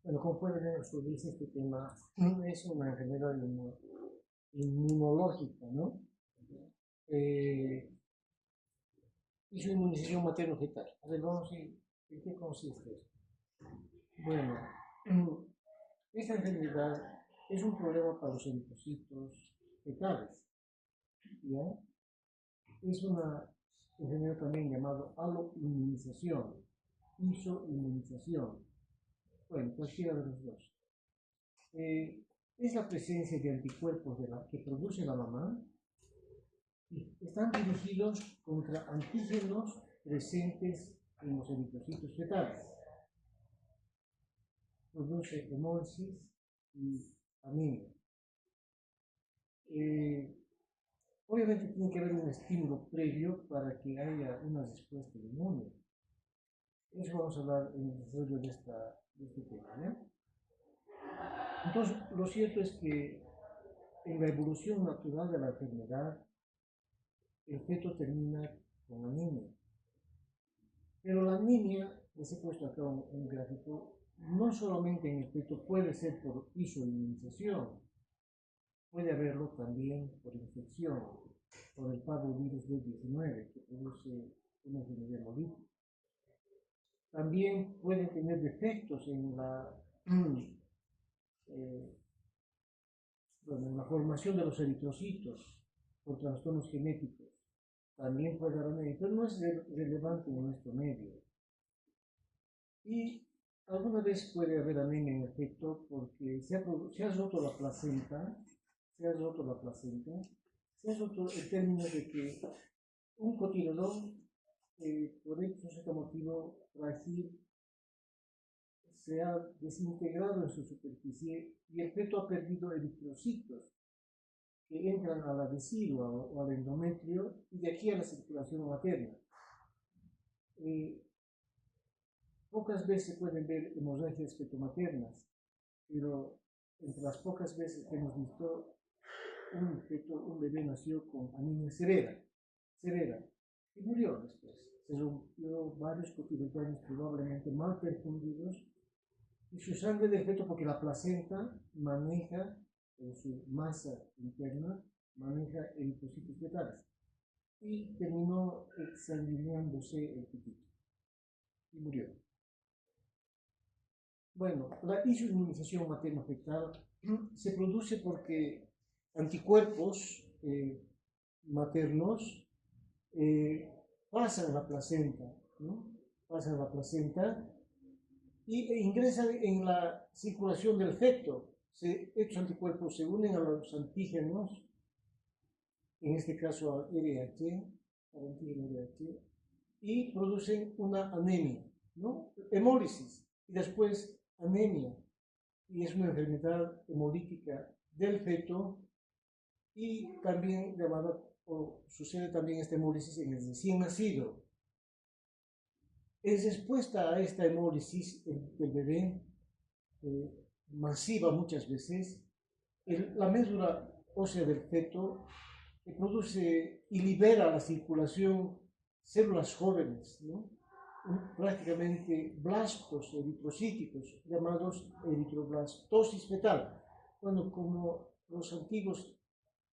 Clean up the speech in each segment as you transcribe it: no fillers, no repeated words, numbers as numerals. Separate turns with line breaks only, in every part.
Bueno, como pueden ver, dice este tema es una enfermedad inmunológica, ¿no? Y su inmunización materno-fetal. A ver, vamos a ver en qué consiste esto. Bueno, esta enfermedad es un problema para los eritrocitos fetales, ¿ya? Es una enfermedad también llamada aloinmunización, isoinmunización, bueno, cualquiera de los dos. Es la presencia de anticuerpos que produce la mamá y están dirigidos contra antígenos presentes en los eritrocitos fetales. Produce hemólisis y anemia. Obviamente tiene que haber un estímulo previo para que haya una respuesta inmune. Eso vamos a hablar en el desarrollo de este tema, ¿no? Entonces, lo cierto es que en la evolución natural de la enfermedad, el feto termina con anemia. Pero la anemia, les he puesto acá un gráfico, no solamente en el feto puede ser por isoinmunización, puede haberlo también por infección, por el parvovirus B19, que produce una enfermedad hemolítica. También pueden tener defectos en en la formación de los eritrocitos por trastornos genéticos. También puede haber anemia, pero no es relevante en nuestro medio. Y alguna vez puede haber anemia en efecto porque se ha roto la placenta, se ha roto el término de que un cotiledón, por cierto motivo frágil, se ha desintegrado en su superficie y el feto ha perdido eritrocitos que entran a la vesícula o al endometrio y de aquí a la circulación materna. Pocas veces pueden ver hemorragias fetomaternas, pero entre las pocas veces que hemos visto, un bebé nació con anemia severa, y murió después. Se rompió varios cotiledones probablemente mal perfundidos y su sangre del feto, porque la placenta maneja en su masa interna, maneja eritrocitos fetales, y terminó exsanguineándose el pitito y murió. Bueno, la isoinmunización materno-fetal se produce porque anticuerpos maternos pasan a la placenta, ¿no? Pasan a la placenta e ingresan en la circulación del feto. Estos anticuerpos se unen a los antígenos, en este caso al RH, al antígeno RH, y producen una anemia, ¿no? Hemólisis, y después anemia, y es una enfermedad hemolítica del feto, y también llamada, o sucede también esta hemólisis en el recién nacido. En respuesta a esta hemólisis del bebé, masiva muchas veces, la médula ósea del feto produce y libera a la circulación células jóvenes, ¿no? Prácticamente blastos eritrocíticos, llamados eritroblastosis fetal. Bueno, como los antiguos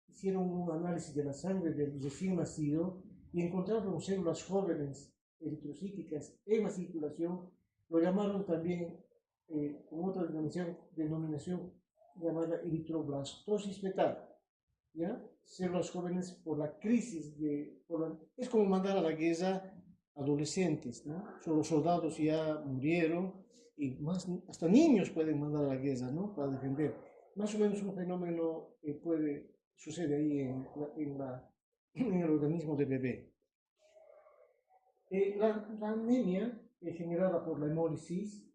hicieron un análisis de la sangre del recién nacido y encontraron células jóvenes eritrocíticas en la circulación, lo llamaron también con otra denominación llamada eritroblastosis fetal, ¿ya? Células jóvenes por la crisis es como mandar a la guerra adolescentes, ¿no? Los soldados ya murieron y hasta niños pueden mandar a la guerra, ¿no? Para defender. Más o menos un fenómeno sucede ahí en el organismo del bebé. La anemia generada por la hemólisis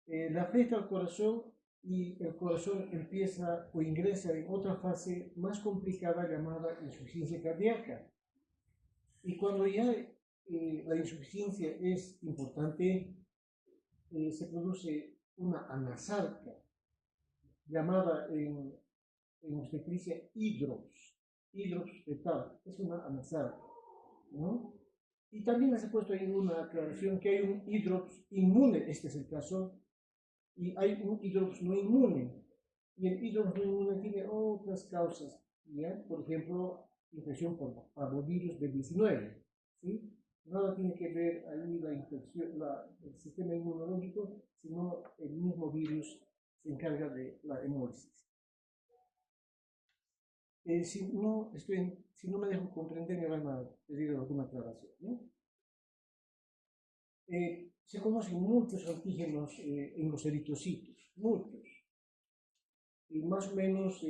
le afecta al corazón y el corazón empieza o ingresa en otra fase más complicada llamada insuficiencia cardíaca. Y cuando ya la insuficiencia es importante, se produce una anasarca llamada en obstetricia hidrops fetal, es una anasarca, ¿no? Y también les he puesto ahí una aclaración que hay un hidrops inmune, este es el caso, y hay un hidrógeno no inmune. Y el hidrógeno no inmune tiene otras causas, ¿ya? Por ejemplo, infección por parvovirus B19, ¿sí? Nada tiene que ver ahí la infección, el sistema inmunológico, sino el mismo virus se encarga de la hemólisis. Si no me dejo comprender, me van a pedir alguna aclaración, ¿no? Se conocen muchos antígenos en los eritrocitos, muchos, y más o menos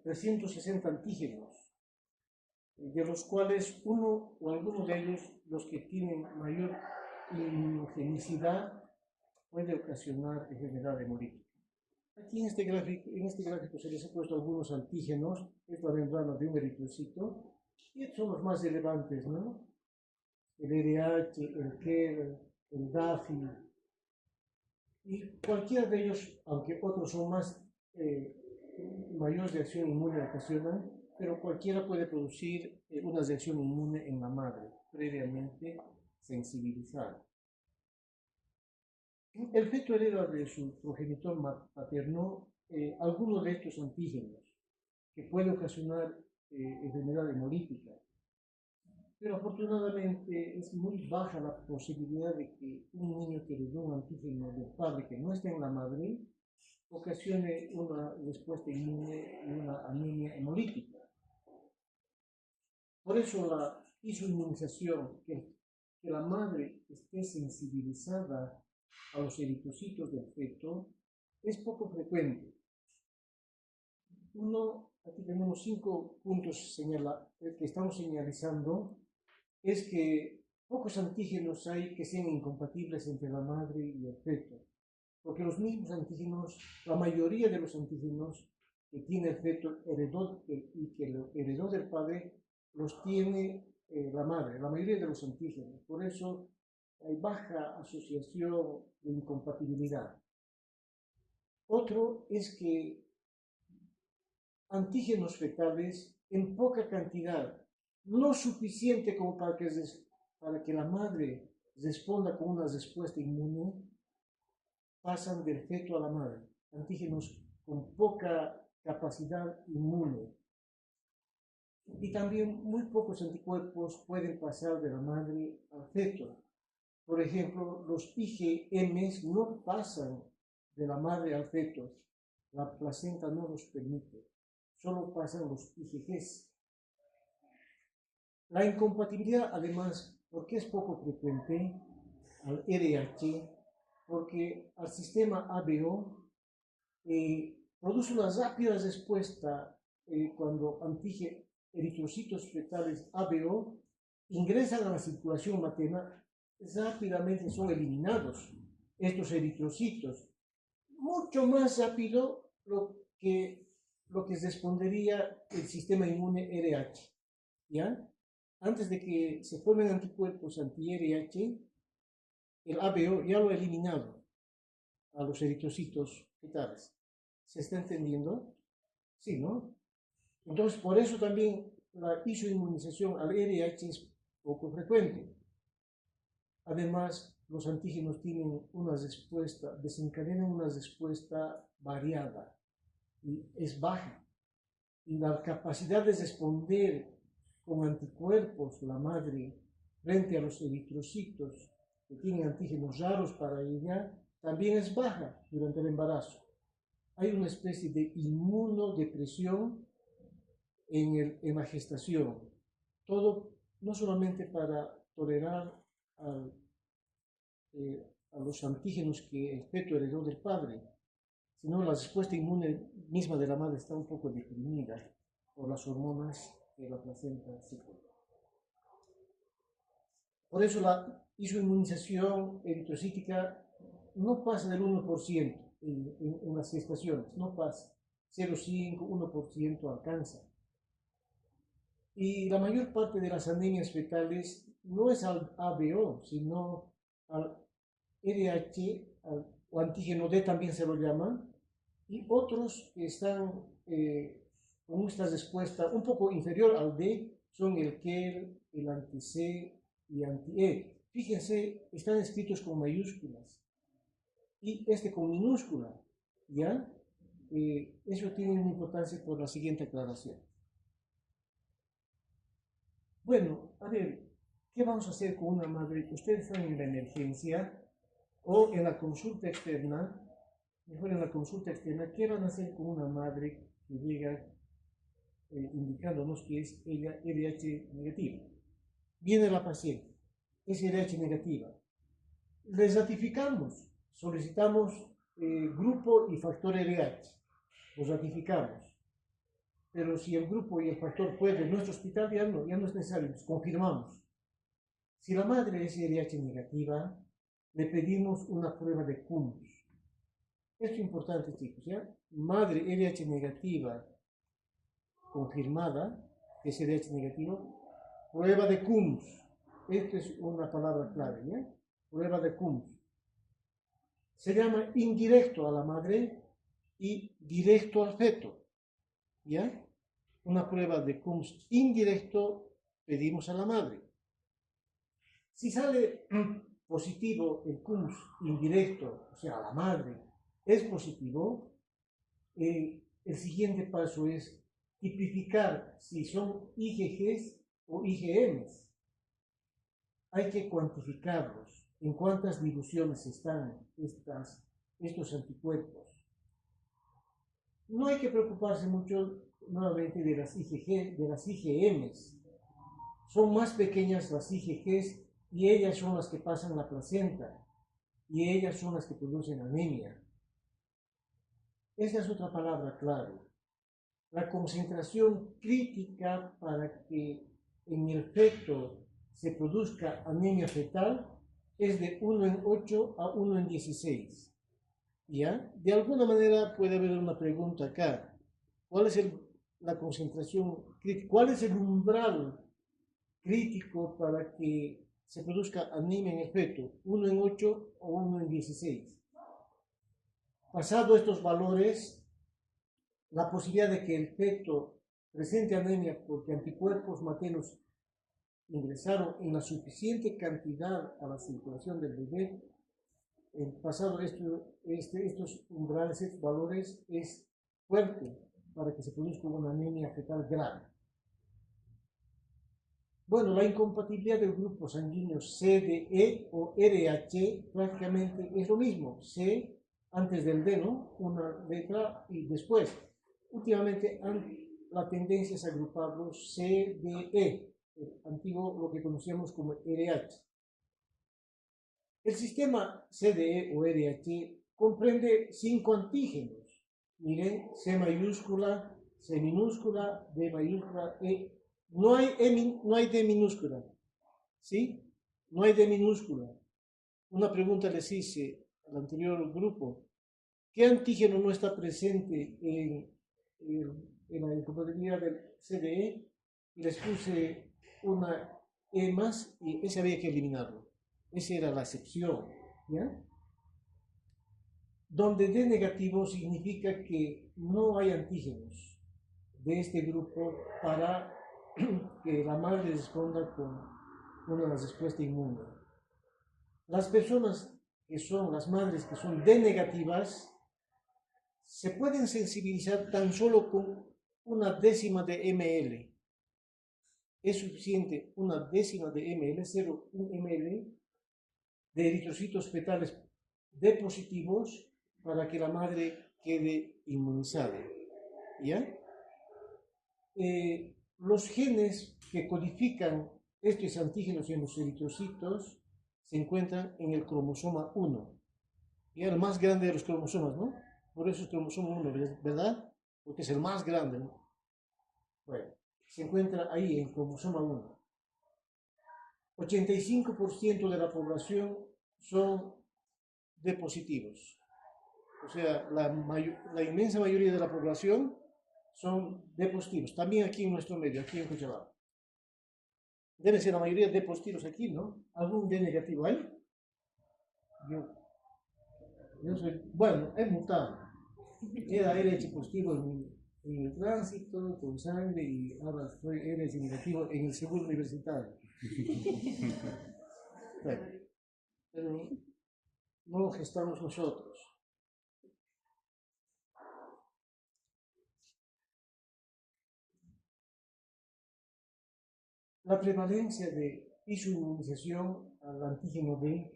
360 antígenos, de los cuales uno o alguno de ellos, los que tienen mayor inmunogenicidad, puede ocasionar enfermedad hemolítica. Aquí en este gráfico se les ha puesto algunos antígenos, es la membrana de un eritrocito, y estos son los más relevantes, ¿no? El RH, el KER, el DAFI, y cualquiera de ellos, aunque otros son más mayores de acción inmune ocasionan, pero cualquiera puede producir una reacción inmune en la madre, previamente sensibilizada. El feto hereda de su progenitor paterno algunos de estos antígenos que puede ocasionar enfermedad hemolítica. Pero afortunadamente es muy baja la posibilidad de que un niño que heredó un antígeno del padre que no está en la madre ocasione una respuesta inmune y una anemia hemolítica. Por eso la isoinmunización, que la madre esté sensibilizada a los eritrocitos del feto, es poco frecuente. Aquí tenemos 5 puntos que estamos señalizando, es que pocos antígenos hay que sean incompatibles entre la madre y el feto, porque los mismos antígenos, la mayoría de los antígenos que tiene el feto y que lo heredó del padre, los tiene la madre, la mayoría de los antígenos. Por eso hay baja asociación de incompatibilidad. Otro es que antígenos fetales en poca cantidad, no suficiente como para que la madre responda con una respuesta inmune, pasan del feto a la madre. Antígenos con poca capacidad inmune. Y también muy pocos anticuerpos pueden pasar de la madre al feto. Por ejemplo, los IgMs no pasan de la madre al feto. La placenta no los permite. Solo pasan los IgGs. La incompatibilidad, además, porque es poco frecuente, al RH, porque al sistema ABO produce una rápida respuesta cuando eritrocitos fetales ABO ingresan a la circulación materna, rápidamente son eliminados estos eritrocitos. Mucho más rápido lo que respondería el sistema inmune RH, ¿ya? Antes de que se formen anticuerpos anti-RH, el ABO ya lo ha eliminado a los eritrocitos fetales. ¿Se está entendiendo? Sí, ¿no? Entonces, por eso también la isoinmunización al RH es poco frecuente. Además, los antígenos desencadenan una respuesta variada y es baja. Y la capacidad de responder con anticuerpos, la madre, frente a los eritrocitos que tienen antígenos raros para ella, también es baja durante el embarazo. Hay una especie de inmunodepresión en la gestación. Todo no solamente para tolerar a los antígenos que el feto heredó del padre, sino la respuesta inmune misma de la madre está un poco deprimida por las hormonas que la placenta secreta. Por eso la isoinmunización eritrocítica no pasa del 1% en las gestaciones, no pasa. 0,5, 1% alcanza. Y la mayor parte de las anemias fetales no es al ABO, sino al RH, o antígeno D también se lo llama, y otros que están con esta respuesta un poco inferior al D son el KER, el anti-C y anti-E. Fíjense, están escritos con mayúsculas. y este con minúscula, ¿ya? Eso tiene una importancia por la siguiente aclaración. Bueno, a ver, ¿qué vamos a hacer con una madre? Ustedes están en la emergencia o en la consulta externa, mejor en la consulta externa, ¿qué van a hacer con una madre que llega indicándonos que es ella RH negativa? Viene la paciente, es RH negativa. Les ratificamos, solicitamos grupo y factor RH, los ratificamos. Pero si el grupo y el factor puede en nuestro hospital, ya no es necesario, confirmamos. Si la madre es RH negativa, le pedimos una prueba de CUMS. Esto es importante, chicos, ¿ya? Madre RH negativa confirmada, que es RH negativo, prueba de CUMS. Esta es una palabra clave, ¿ya? Prueba de CUMS. Se llama indirecto a la madre y directo al feto, ¿ya? Una prueba de CUMS indirecto pedimos a la madre. Si sale positivo el CUMS indirecto, o sea, a la madre es positivo, el siguiente paso es tipificar si son IgGs o IgMs. Hay que cuantificarlos, en cuántas diluciones están estos anticuerpos. No hay que preocuparse mucho nuevamente de las IgG, de las IgMs. Son más pequeñas las IgGs y ellas son las que pasan la placenta y ellas son las que producen anemia. Esta es otra palabra clave. La concentración crítica para que en el feto se produzca anemia fetal es de 1 en 8 a 1 en 16. ¿Ya? De alguna manera puede haber una pregunta acá. ¿Cuál es la concentración crítica? ¿Cuál es el umbral crítico para que se produzca anemia en el feto? ¿1 en 8 o 1 en 16? Pasado estos valores, la posibilidad de que el feto presente anemia porque anticuerpos maternos ingresaron en la suficiente cantidad a la circulación del bebé, pasado estos umbrales, estos valores, es fuerte para que se produzca una anemia fetal grave. Bueno, la incompatibilidad del grupo sanguíneo CDE o RH prácticamente es lo mismo. C antes del D, ¿no? Una letra y después. Últimamente la tendencia es agruparlos CDE, antiguo lo que conocíamos como RH. El sistema CDE o RH comprende 5 antígenos. Miren, C mayúscula, C minúscula, D mayúscula, E. No hay D minúscula, ¿sí? No hay D minúscula. Una pregunta les hice al anterior grupo. ¿Qué antígeno no está presente en la incompatibilidad del CDE? Y les puse una E más y ese había que eliminarlo. Esa era la excepción, ¿ya? Donde D negativo significa que no hay antígenos de este grupo para que la madre responda con una respuesta inmune. Las personas que son, las madres que son D negativas, se pueden sensibilizar tan solo con una décima de ml. Es suficiente una décima de ml, 0,1 ml de eritrocitos fetales D positivos para que la madre quede inmunizada. ¿Ya? Los genes que codifican estos antígenos en los eritrocitos se encuentran en el cromosoma 1. Y el más grande de los cromosomas, ¿no? Por eso es cromosoma 1, ¿verdad? Porque es el más grande, ¿no? Bueno, se encuentra ahí en cromosoma 1. 85% de la población son D positivos. O sea, la inmensa mayoría de la población son D positivos. También aquí en nuestro medio, aquí en Cochabamba. Debe ser la mayoría D positivos aquí, ¿no? ¿Algún D negativo hay? Yo soy, bueno, es mutado. Era RH positivo en el tránsito, con sangre, y ahora soy RH negativo en el seguro universitario. Bueno, pero no lo gestamos nosotros. La prevalencia de isoinmunización al antígeno D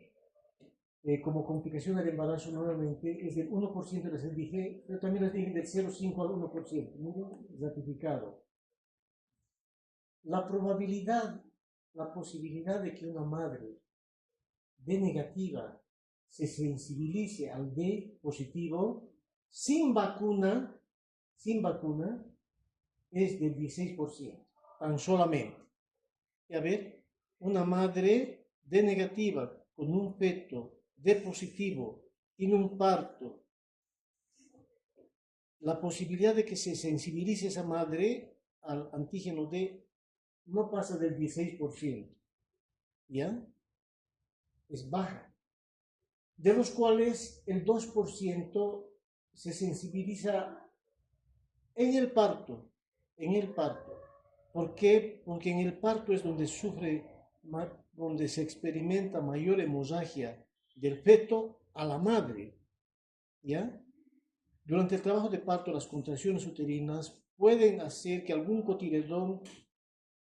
como complicación del embarazo nuevamente es del 1%, les dije, pero también les dije del 0,5 al 1%, miren, ratificado. La probabilidad, la posibilidad de que una madre D negativa se sensibilice al D positivo sin vacuna es del 16%, tan solamente. Y a ver, una madre D negativa con un feto D positivo tiene un parto, la posibilidad de que se sensibilice esa madre al antígeno D no pasa del 16%, ¿ya? Es baja, de los cuales el 2% se sensibiliza en el parto. ¿Por qué? Porque en el parto es donde donde se experimenta mayor hemorragia del feto a la madre, ¿ya? Durante el trabajo de parto, las contracciones uterinas pueden hacer que algún cotiledón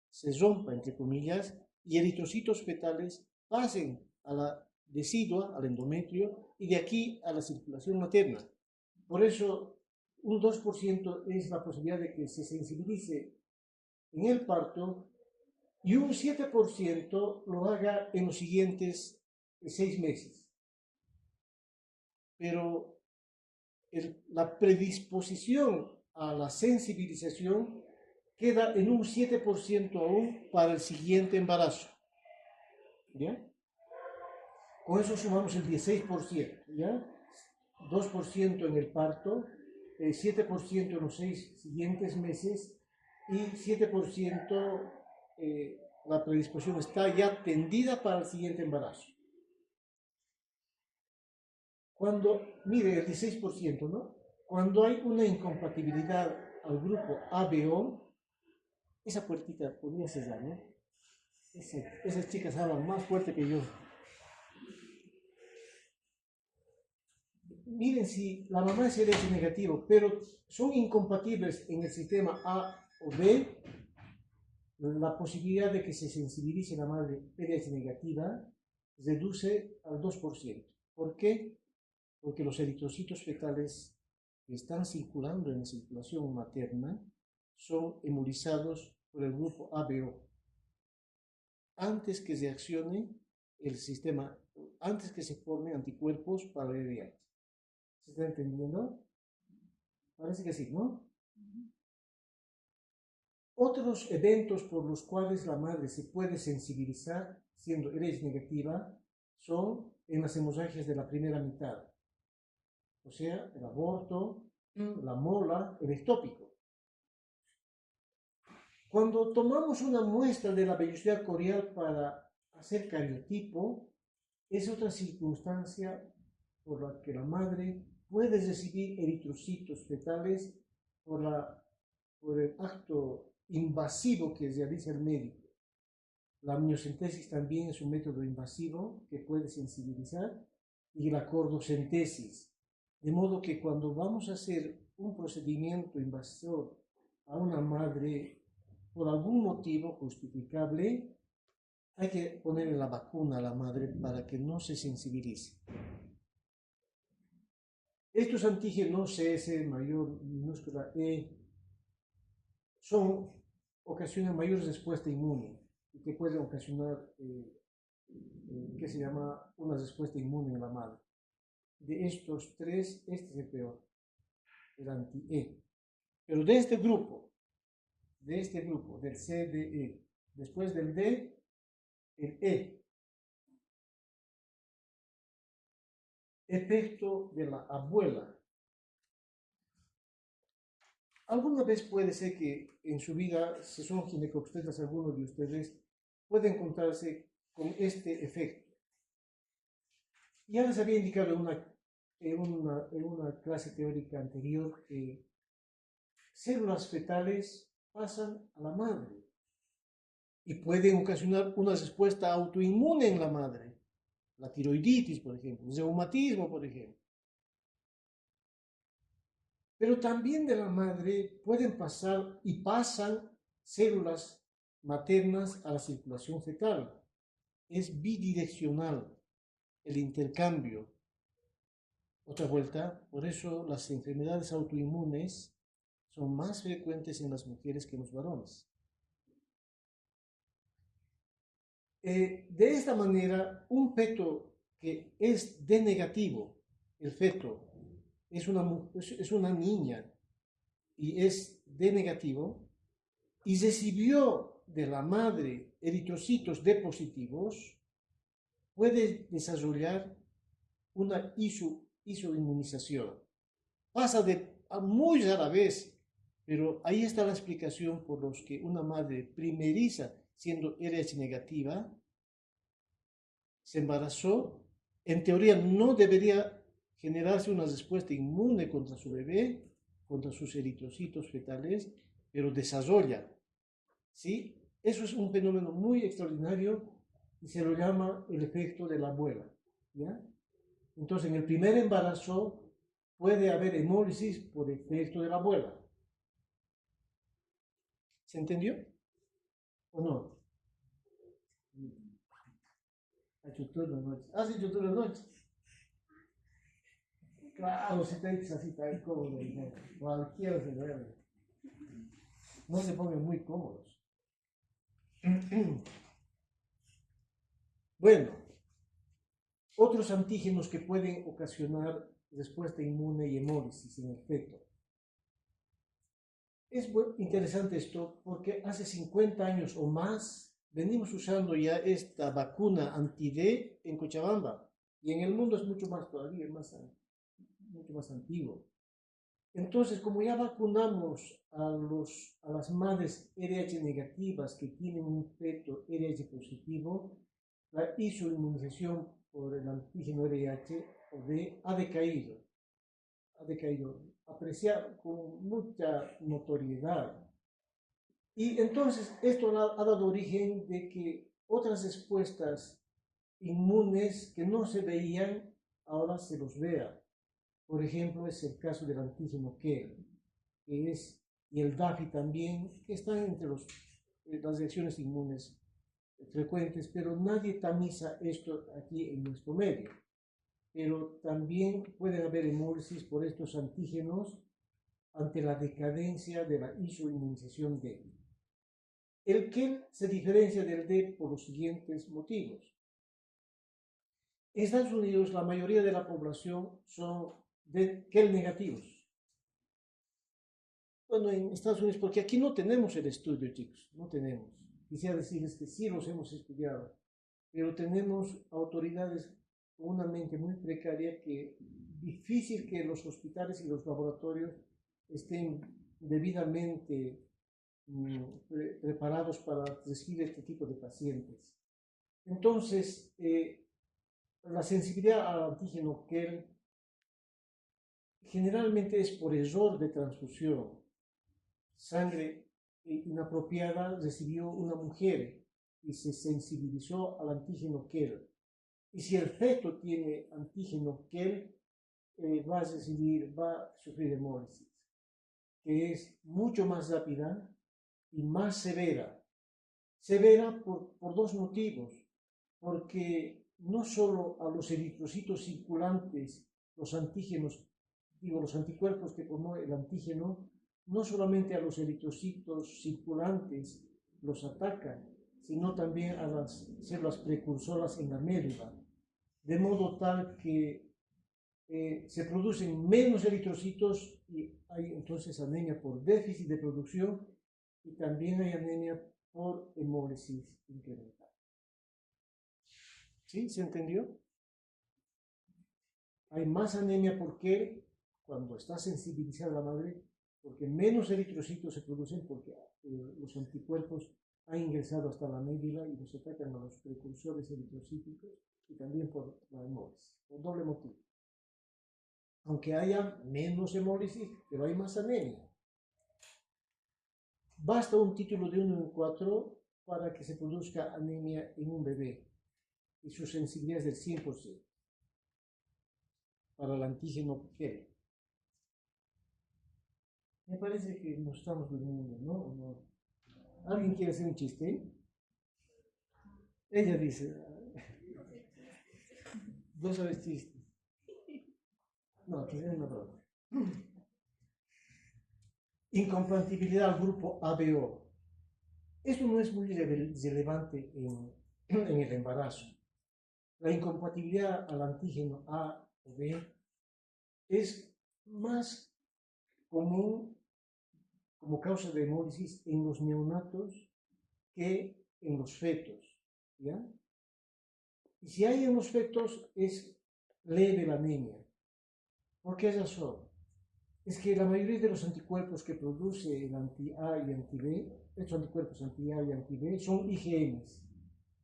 se rompa, entre comillas, y eritrocitos fetales pasen a la decidua, al endometrio, y de aquí a la circulación materna. Por eso, un 2% es la posibilidad de que se sensibilice en el parto y un 7% lo haga en los siguientes 6 meses. Pero la predisposición a la sensibilización queda en un 7% aún para el siguiente embarazo. ¿Ya? Con eso sumamos el 16%, ¿ya? 2% en el parto, 7% en los 6 siguientes meses y 7% la predisposición está ya tendida para el siguiente embarazo. Cuando, mire, el 16%, ¿no? Cuando hay una incompatibilidad al grupo ABO, esa puertita podría cerrar, ¿no? Esas chicas hablan más fuerte que yo. Miren si la mamá es RH negativo, pero son incompatibles en el sistema A o B, la posibilidad de que se sensibilice la madre RH negativa reduce al 2%. ¿Por qué? Porque los eritrocitos fetales que están circulando en la circulación materna son hemolizados por el grupo ABO. Antes que reaccione el sistema, antes que se formen anticuerpos para el VIH. ¿Se está entendiendo? Parece que sí, ¿no? Otros eventos por los cuales la madre se puede sensibilizar siendo RH negativa son en las hemorragias de la primera mitad. O sea, el aborto, la mola, el ectópico. Cuando tomamos una muestra de la vellosidad corial para hacer cariotipo, es otra circunstancia por la que la madre puede recibir eritrocitos fetales por el acto invasivo que realiza el médico. La amniocentesis también es un método invasivo que puede sensibilizar, y la cordocentesis. De modo que cuando vamos a hacer un procedimiento invasor a una madre por algún motivo justificable, hay que ponerle la vacuna a la madre para que no se sensibilice. Estos antígenos CS mayor minúscula E ocasionan mayor respuesta inmune y que pueden ocasionar que se llama una respuesta inmune en la madre. De estos tres, este es el peor, el anti-E. Pero de este grupo, del CDE, después del D, el E. Efecto de la abuela. Alguna vez puede ser que en su vida, si son ginecobstetras, algunos de ustedes puede encontrarse con este efecto. Ya les había indicado en una clase teórica anterior que células fetales pasan a la madre y pueden ocasionar una respuesta autoinmune en la madre. la tiroiditis, por ejemplo, el reumatismo, por ejemplo. Pero también de la madre pueden pasar y pasan células maternas a la circulación fetal. Es bidireccional el intercambio. Otra vuelta, por eso las enfermedades autoinmunes son más frecuentes en las mujeres que en los varones. De esta manera, un feto que es D negativo, el feto es una niña y es D negativo, y recibió de la madre eritrocitos D positivos, puede desarrollar una isoinmunización. Pasa muy rara vez, pero ahí está la explicación por los que una madre primeriza siendo RH negativa, se embarazó, en teoría no debería generarse una respuesta inmune contra su bebé, contra sus eritrocitos fetales, pero desarrolla. ¿Sí? Eso es un fenómeno muy extraordinario y se lo llama el efecto de la abuela. ¿Ya? Entonces, en el primer embarazo puede haber hemólisis por efecto de la abuela. ¿Se entendió? ¿O no? Ha hecho turno noche. ¿Has hecho turno noche? Claro, si te dices así tan cómodo, cualquiera se duerme. No se pongan muy cómodos. Bueno, otros antígenos que pueden ocasionar respuesta inmune y hemólisis en el feto. Es interesante esto porque hace 50 años o más venimos usando ya esta vacuna anti-D en Cochabamba y en el mundo es mucho más todavía, mucho más antiguo. Entonces, como ya vacunamos a las madres RH negativas que tienen un feto RH positivo, la isoinmunización por el antígeno RH o D ha decaído, apreciado con mucha notoriedad. Y entonces esto ha dado origen de que otras respuestas inmunes que no se veían, ahora se los vea. Por ejemplo, es el caso del antígeno KEL, y el DAFI también, que están entre las reacciones inmunes frecuentes, pero nadie tamiza esto aquí en nuestro medio. Pero también pueden haber hemólisis por estos antígenos ante la decadencia de la isoinmunización D. El KEL se diferencia del D por los siguientes motivos. En Estados Unidos, la mayoría de la población son KEL negativos. Bueno, en Estados Unidos, porque aquí no tenemos el estudio, chicos, no tenemos. Quisiera decirles que sí los hemos estudiado, pero tenemos autoridades con una mente muy precaria que difícil que los hospitales y los laboratorios estén debidamente preparados para recibir este tipo de pacientes. Entonces, la sensibilidad al antígeno KEL generalmente es por error de transfusión. Sangre inapropiada recibió una mujer y se sensibilizó al antígeno KEL. Y si el feto tiene antígeno KEL, va a sufrir hemólisis, que es mucho más rápida y más severa. Severa por dos motivos, porque no solo a los eritrocitos circulantes, los antígenos, los anticuerpos que promueve el antígeno, no solamente a los eritrocitos circulantes los atacan, sino también a las células precursoras en la médula, de modo tal que se producen menos eritrocitos y hay entonces anemia por déficit de producción y también hay anemia por hemólisis incremental. ¿Sí? ¿Se entendió? Hay más anemia porque cuando está sensibilizada la madre, porque menos eritrocitos se producen porque los anticuerpos han ingresado hasta la médula y los atacan a los precursores eritrocíticos y también por la hemólisis, por doble motivo. Aunque haya menos hemólisis, pero hay más anemia. Basta un título de 1 en 4 para que se produzca anemia en un bebé. y su sensibilidad es del 100% para el antígeno G. Me parece que nos estamos durmiendo, ¿no? ¿No? ¿Alguien quiere hacer un chiste? Ella dice, dos sabes chistes. No, que es una broma. Incompatibilidad al grupo ABO. Esto no es muy relevante en el embarazo. La incompatibilidad al antígeno A o B es más común como causa de hemólisis en los neonatos que en los fetos, ¿ya? Y si hay en los fetos es leve la anemia. ¿Por qué razón? Es que la mayoría de los anticuerpos que produce el anti-A y anti-B, estos anticuerpos anti-A y anti-B, son IgMs.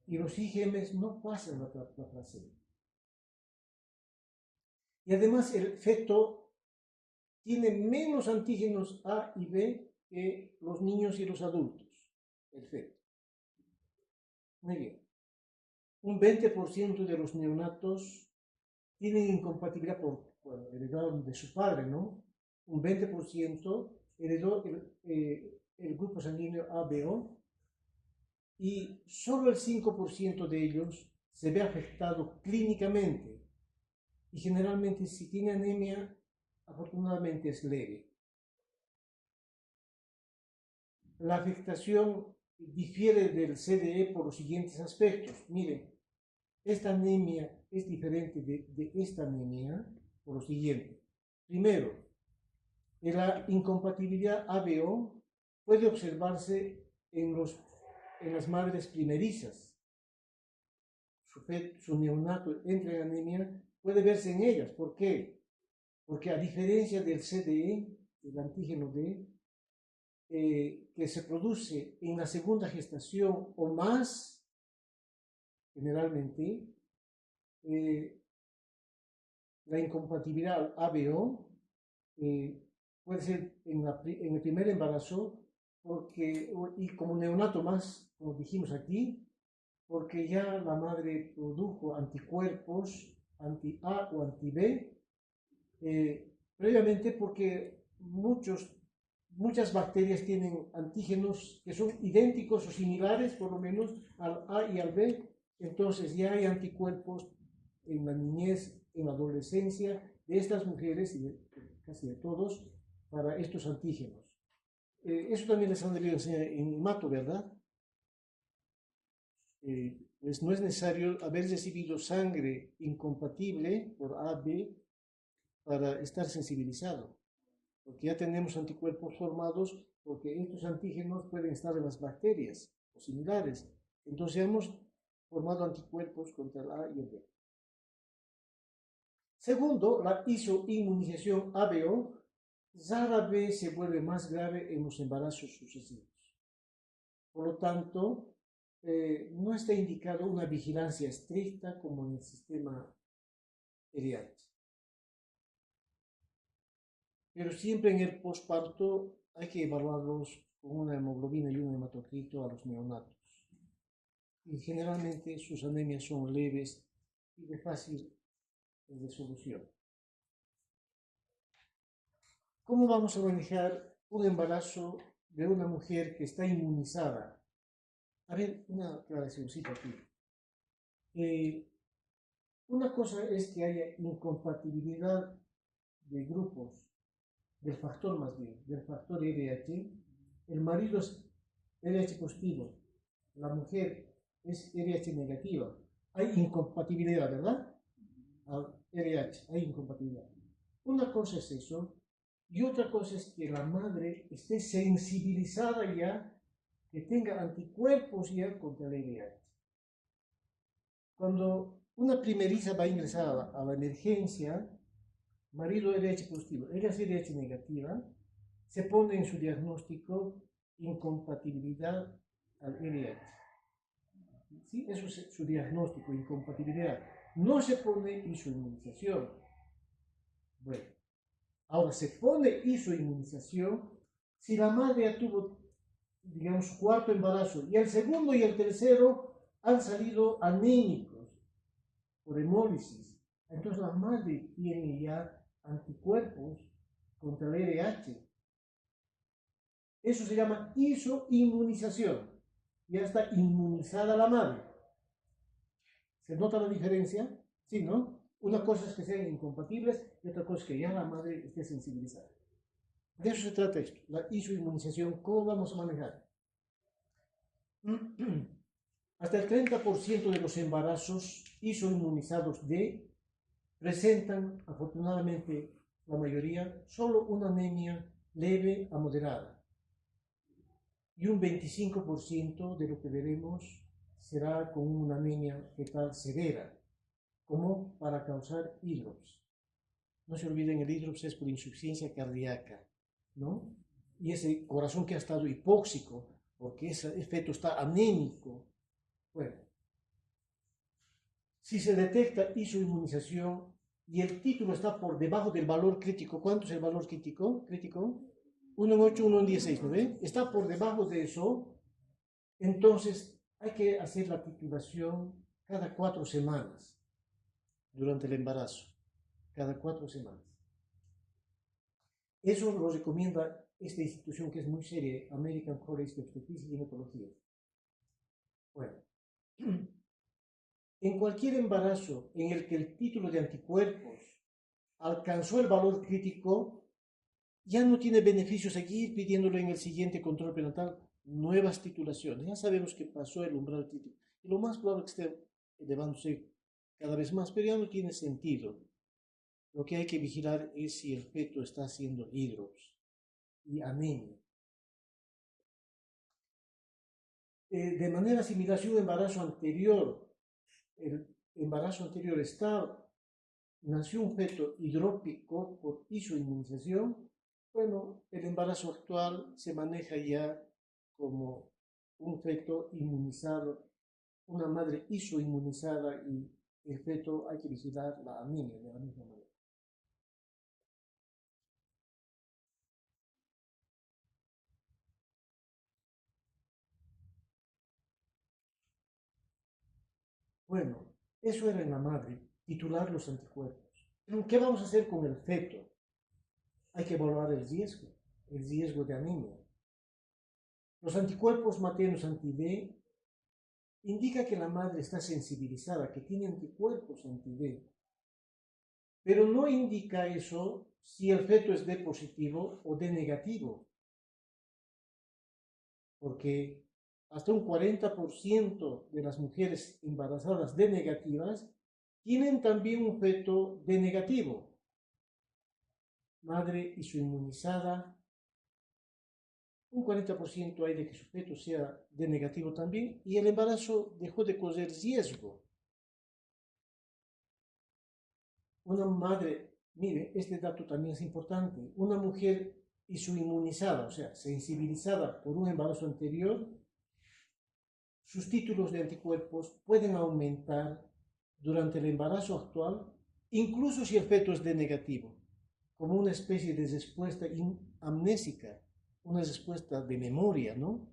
Y los IgMs no pasan la placenta. Y además el feto tiene menos antígenos A y B que los niños y los adultos. El feto. Muy bien. Un 20% de los neonatos tienen incompatibilidad por heredado de su padre, ¿no? Un 20% heredó el grupo sanguíneo ABO y solo el 5% de ellos se ve afectado clínicamente. Y generalmente si tiene anemia, afortunadamente es leve. La afectación difiere del CDE por los siguientes aspectos. Miren, esta anemia es diferente de esta anemia por lo siguiente. Primero, la incompatibilidad ABO puede observarse en las madres primerizas. Su neonato entra en anemia, puede verse en ellas. ¿Por qué? Porque a diferencia del CDE, el antígeno D, que se produce en la segunda gestación o más, generalmente, la incompatibilidad ABO puede ser en el primer embarazo y como neonato más, como dijimos aquí, porque ya la madre produjo anticuerpos anti-A o anti-B, previamente porque muchas bacterias tienen antígenos que son idénticos o similares, por lo menos, al A y al B, entonces ya hay anticuerpos en la niñez, en la adolescencia, de estas mujeres y casi de todos, para estos antígenos. Eso también les han debido enseñar en mato, ¿verdad? Pues no es necesario haber recibido sangre incompatible por AB para estar sensibilizado, porque ya tenemos anticuerpos formados, porque estos antígenos pueden estar en las bacterias o similares. Entonces hemos formado anticuerpos contra el A y el B. Segundo, la isoinmunización ABO rara vez se vuelve más grave en los embarazos sucesivos. Por lo tanto, no está indicado una vigilancia estricta como en el sistema RH. Pero siempre en el posparto hay que evaluarlos con una hemoglobina y un hematocrito a los neonatos. Y generalmente sus anemias son leves y de fácil resolución. ¿Cómo vamos a manejar un embarazo de una mujer que está inmunizada? A ver, una aclaracióncita aquí. Una cosa es que haya incompatibilidad de grupos, del factor más bien, del factor RH. El marido es RH positivo, la mujer es RH negativa. Hay incompatibilidad, ¿verdad? RH, hay incompatibilidad. Una cosa es eso, y otra cosa es que la madre esté sensibilizada ya, que tenga anticuerpos ya contra el RH. Cuando una primeriza va a ingresar a la emergencia, marido RH positivo, ella es RH negativa, se pone en su diagnóstico incompatibilidad al RH. ¿Sí? Eso es su diagnóstico, incompatibilidad. No se pone isoinmunización. Bueno, ahora se pone isoinmunización si la madre ya tuvo, digamos, su cuarto embarazo y el segundo y el tercero han salido anémicos. por hemólisis. Entonces la madre tiene ya anticuerpos contra el RH. Eso se llama isoinmunización. Ya está inmunizada la madre. ¿Se nota la diferencia? Sí, ¿no? Una cosa es que sean incompatibles y otra cosa es que ya la madre esté sensibilizada. De eso se trata esto, la isoinmunización. ¿Cómo vamos a manejar? Hasta el 30% de los embarazos isoinmunizados D presentan, afortunadamente la mayoría, solo una anemia leve a moderada. Y un 25% de lo que veremos será con una anemia fetal severa, como para causar hidrops. No se olviden, el hidrops es por insuficiencia cardíaca, ¿no? Y ese corazón que ha estado hipóxico, porque ese feto está anémico. Bueno, si se detecta isoinmunización y el título está por debajo del valor crítico, ¿cuánto es el valor crítico? 1 en 8, 1 en 16, ¿no ve? Está por debajo de eso, entonces hay que hacer la titulación cada 4 semanas durante el embarazo, cada 4 semanas. Eso lo recomienda esta institución que es muy seria, American College of Obstetricia y Ginecología. Bueno, en cualquier embarazo en el que el título de anticuerpos alcanzó el valor crítico, ya no tiene beneficio seguir pidiéndolo en el siguiente control prenatal, nuevas titulaciones. Ya sabemos que pasó el umbral crítico. Y lo más probable es que esté elevándose cada vez más, pero ya no tiene sentido. Lo que hay que vigilar es si el feto está haciendo hidrops y anemia. De manera similar, si un embarazo anterior, el embarazo anterior nació un feto hidrópico por isoinmunización, bueno, el embarazo actual se maneja ya como un feto inmunizado, una madre isoinmunizada y el feto hay que vigilar la anemia de la misma manera. Bueno, eso era en la madre, titular los anticuerpos. ¿Qué vamos a hacer con el feto? Hay que evaluar el riesgo de anemia. Los anticuerpos maternos anti-D indica que la madre está sensibilizada, que tiene anticuerpos anti-D. Pero no indica eso si el feto es D positivo o D negativo. Porque hasta un 40% de las mujeres embarazadas D negativas tienen también un feto D negativo. Madre isoinmunizada, un 40% hay de que su feto sea D negativo también, y el embarazo dejó de correr riesgo. Una madre, mire, este dato también es importante, una mujer isoinmunizada, o sea, sensibilizada por un embarazo anterior, sus títulos de anticuerpos pueden aumentar durante el embarazo actual, incluso si el feto es D negativo, como una especie de respuesta amnésica, una respuesta de memoria, ¿no?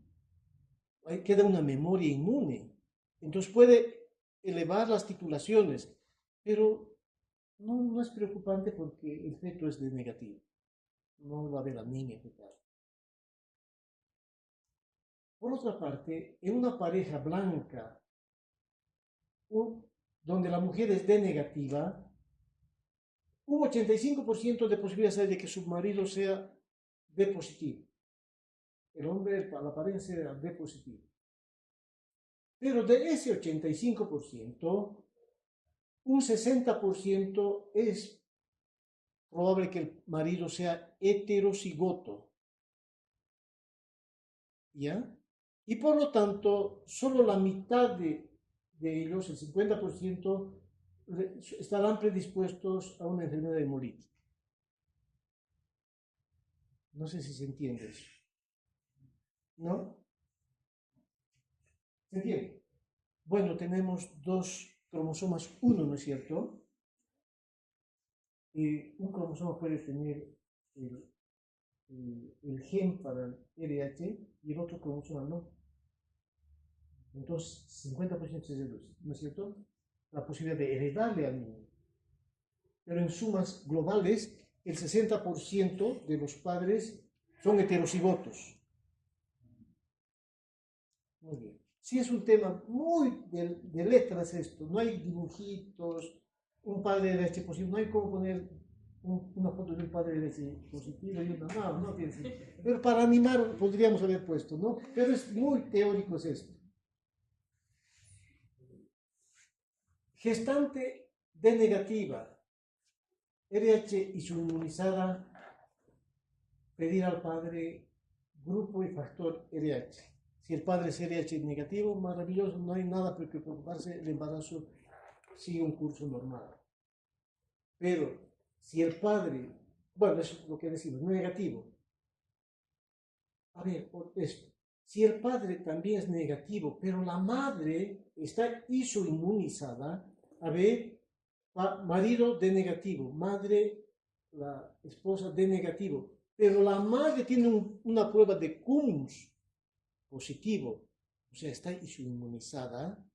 Ahí queda una memoria inmune. Entonces puede elevar las titulaciones, pero no es preocupante porque el feto es D negativo. No va a haber anemia fetal. Por otra parte, en una pareja blanca donde la mujer es D negativa, un 85% de posibilidades de que su marido sea D positivo. El hombre, la pareja sea D positivo. Pero de ese 85%, un 60% es probable que el marido sea heterocigoto. ¿Ya? Y por lo tanto, solo la mitad de ellos, el 50%, estarán predispuestos a una enfermedad hemolítica. No sé si se entiende eso. ¿No? ¿Se entiende? Bueno, tenemos dos cromosomas 1, ¿no es cierto? Un cromosoma puede tener el gen para el RH y el otro cromosoma no. Entonces, 50% se reduce, ¿no es cierto? la posibilidad de heredarle al niño. Pero en sumas globales, el 60% de los padres son heterocigotos. Muy bien. Sí es un tema muy de letras esto, no hay dibujitos, un padre de leche positivo, no hay como poner una foto de un padre de leche positivo y una, no tiene sentido. Pero para animar podríamos haber puesto, ¿no? Pero es muy teórico es esto. Gestante D negativa, RH isoinmunizada, pedir al padre grupo y factor RH. Si el padre es RH negativo, maravilloso, no hay nada por qué preocuparse, el embarazo sigue un curso normal. Pero si el padre, bueno, es lo que decimos, negativo. A ver, esto. Si el padre también es negativo, pero la madre está isoinmunizada, a ver, marido de negativo, madre, la esposa de negativo, pero la madre tiene una prueba de Cummings positivo, o sea, está isoinmunizada.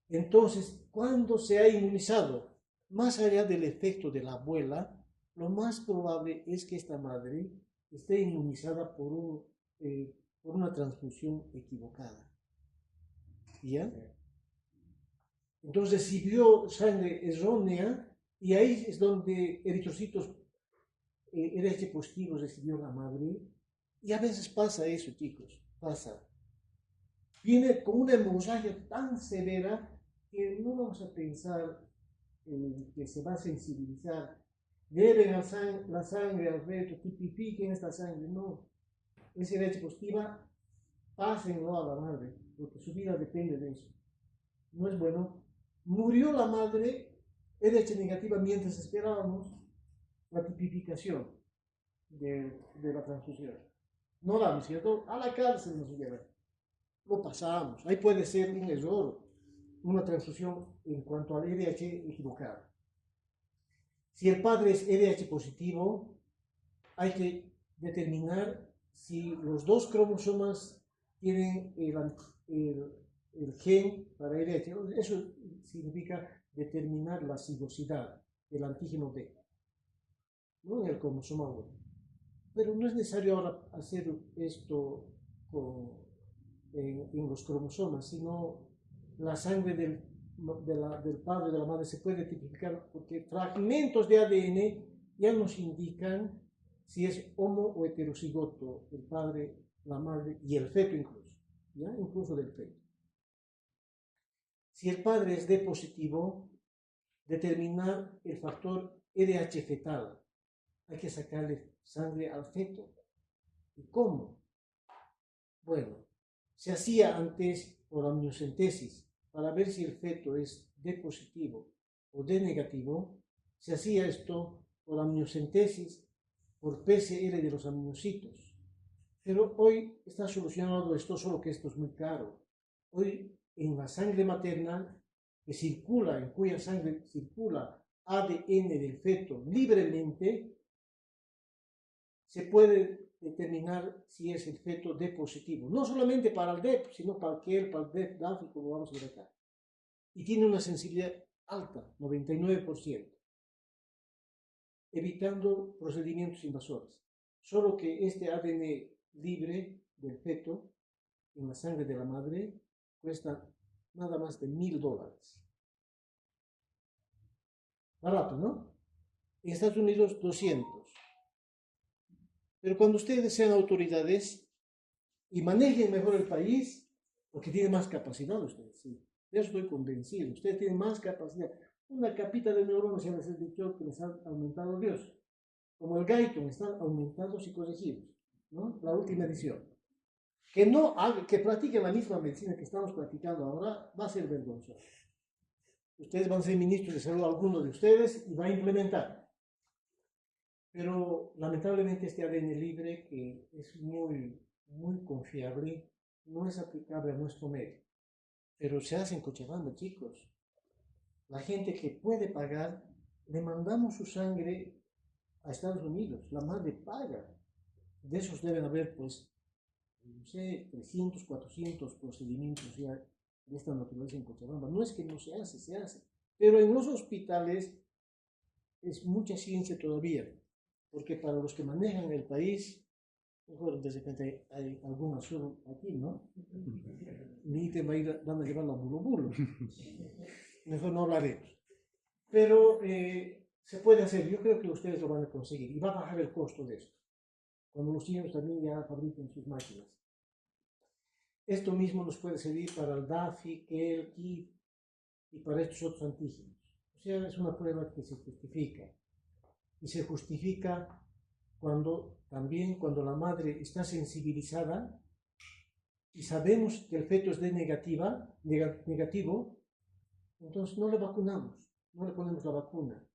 Entonces, cuando se ha inmunizado, más allá del efecto de la abuela, lo más probable es que esta madre esté inmunizada por una transfusión equivocada. ¿Ya? Entonces, si vio sangre errónea, y ahí es donde eritrocitos RH positivos recibió la madre, y a veces pasa eso, chicos, pasa. Viene con una hemorragia tan severa que no vamos a pensar que se va a sensibilizar. Lleven la sangre al feto, tipifiquen esta sangre. No, es RH positiva, pásenlo a la madre, porque su vida depende de eso. No es bueno. Murió la madre, RH negativa, mientras esperábamos la tipificación de la transfusión. No la, ¿no es cierto? A la cárcel nos llevan. Lo pasamos. Ahí puede ser un error, una transfusión en cuanto al RH equivocado. Si el padre es RH positivo, hay que determinar si los dos cromosomas tienen el gen para RH. Eso significa determinar la sigosidad del antígeno B, ¿no? En el cromosoma 1. Pero no es necesario ahora hacer esto en los cromosomas, sino la sangre del padre y de la madre se puede tipificar porque fragmentos de ADN ya nos indican si es homo o heterocigoto el padre, la madre y el feto incluso, ¿ya? Incluso del feto. Si el padre es D positivo, determinar el factor RH fetal. Hay que sacarle sangre al feto. ¿Y cómo? Bueno, se hacía antes por amniocentesis para ver si el feto es D positivo o D negativo. Se hacía esto por amniocentesis, por PCR de los aminocitos. Pero hoy está solucionado esto, solo que esto es muy caro. Hoy en la sangre materna que circula, en cuya sangre circula ADN del feto libremente, se puede determinar si es el feto D positivo. No solamente para el DEP, sino para el DEP, DAF, como vamos a ver acá. Y tiene una sensibilidad alta, 99%, evitando procedimientos invasores. Solo que este ADN libre del feto en la sangre de la madre cuesta nada más de $1000. Barato, ¿no? En Estados Unidos, 200. Pero cuando ustedes sean autoridades y manejen mejor el país, porque tienen más capacidad ustedes, sí. De eso estoy convencido. Ustedes tienen más capacidad. Una capita de neuronas ya les he dicho que les ha aumentado Dios. Como el Guyton, están aumentados y corregidos, ¿no? La última edición. Que practiquen la misma medicina que estamos practicando ahora, va a ser vergonzoso. Ustedes van a ser ministros de salud, alguno de ustedes, y va a implementar. Pero lamentablemente este ADN libre, que es muy, muy confiable, no es aplicable a nuestro medio. Pero se hace en Cochabamba, chicos. La gente que puede pagar, le mandamos su sangre a Estados Unidos. La madre paga. De esos deben haber, pues, no sé, 300, 400 procedimientos ya de esta naturaleza en Cochabamba. No es que no se hace, se hace. Pero en los hospitales es mucha ciencia todavía, porque para los que manejan el país, mejor de repente hay algún azul aquí, ¿no? Ni te van a llevar la bulo bulo. Mejor no hablaremos. Pero se puede hacer, yo creo que ustedes lo van a conseguir y va a bajar el costo de esto, cuando los chinos también ya fabriquen sus máquinas. Esto mismo nos puede servir para el DAFI, KEL, KIP y para estos otros antígenos. O sea, es una prueba que se justifica. Y se justifica también cuando la madre está sensibilizada y sabemos que el feto es negativo, entonces no le vacunamos, no le ponemos la vacuna.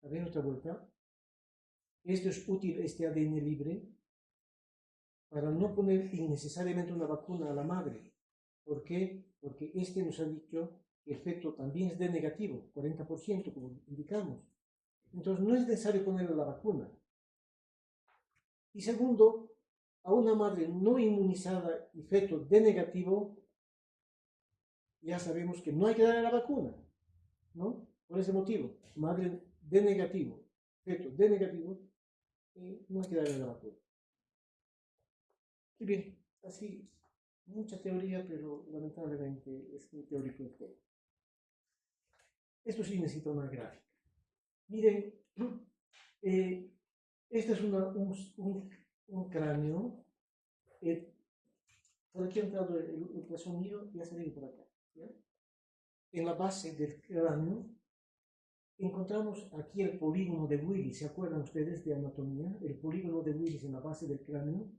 A ver, otra vuelta. Esto es útil, este ADN libre, para no poner innecesariamente una vacuna a la madre. ¿Por qué? Porque este nos ha dicho que el feto también es D negativo, 40%, como indicamos. Entonces no es necesario ponerle la vacuna. Y segundo, a una madre no inmunizada y feto D negativo, ya sabemos que no hay que darle la vacuna, ¿no? Por ese motivo, madre D negativo, feto D negativo, no hay que darle la vacuna. Y bien, así, mucha teoría, pero lamentablemente es muy teórico el tema. Esto sí necesita una gráfica. Miren, este es un cráneo. Por aquí ha entrado el ultrasonido y ha salido por acá. ¿Ya? En la base del cráneo encontramos aquí el polígono de Willis. ¿Se acuerdan ustedes de anatomía? El polígono de Willis en la base del cráneo.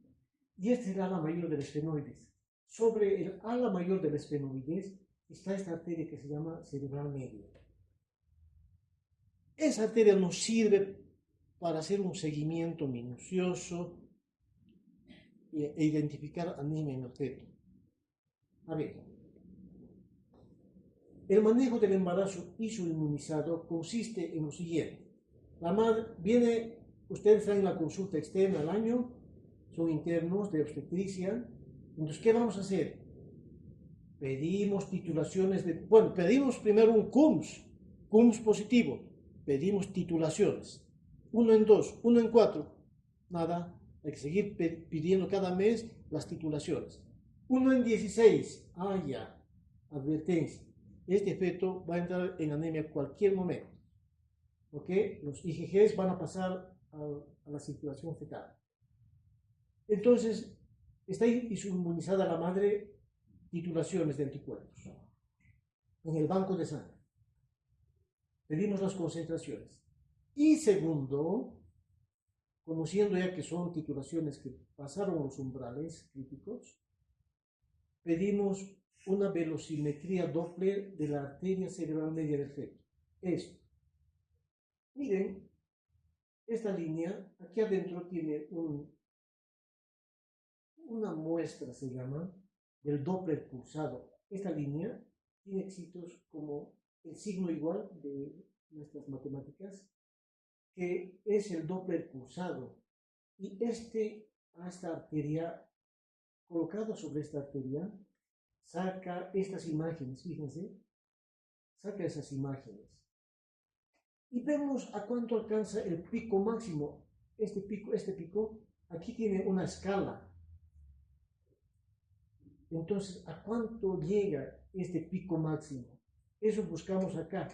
Y este es el ala mayor del esfenoides. Sobre el ala mayor del esfenoides está esta arteria que se llama cerebral media. Esa arteria nos sirve para hacer un seguimiento minucioso e identificar anemia en el feto. A ver, el manejo del embarazo isoinmunizado consiste en lo siguiente. La madre viene, ustedes traen la consulta externa al año, son internos de obstetricia. Entonces, ¿qué vamos a hacer? Pedimos titulaciones pedimos primero un CUMS positivo. Pedimos titulaciones. 1 en 2, 1 en 4. Nada, hay que seguir pidiendo cada mes las titulaciones. 1 en 16. Ya, advertencia. Este feto va a entrar en anemia en cualquier momento. ¿Ok? Los IgGs van a pasar a la circulación fetal. Entonces, está inmunizada la madre, titulaciones de anticuerpos en el banco de sangre. Pedimos las concentraciones. Y segundo, conociendo ya que son titulaciones que pasaron los umbrales críticos, pedimos una velocimetría Doppler de la arteria cerebral media del feto. Esto. Miren, esta línea, aquí adentro tiene una muestra, se llama, del Doppler pulsado. Esta línea tiene éxitos como el signo igual de nuestras matemáticas, que es el Doppler pulsado. Y esta arteria, colocado sobre esta arteria, saca estas imágenes, fíjense, saca esas imágenes. Y vemos a cuánto alcanza el pico máximo. Este pico, aquí tiene una escala. Entonces, ¿a cuánto llega este pico máximo? Eso buscamos acá.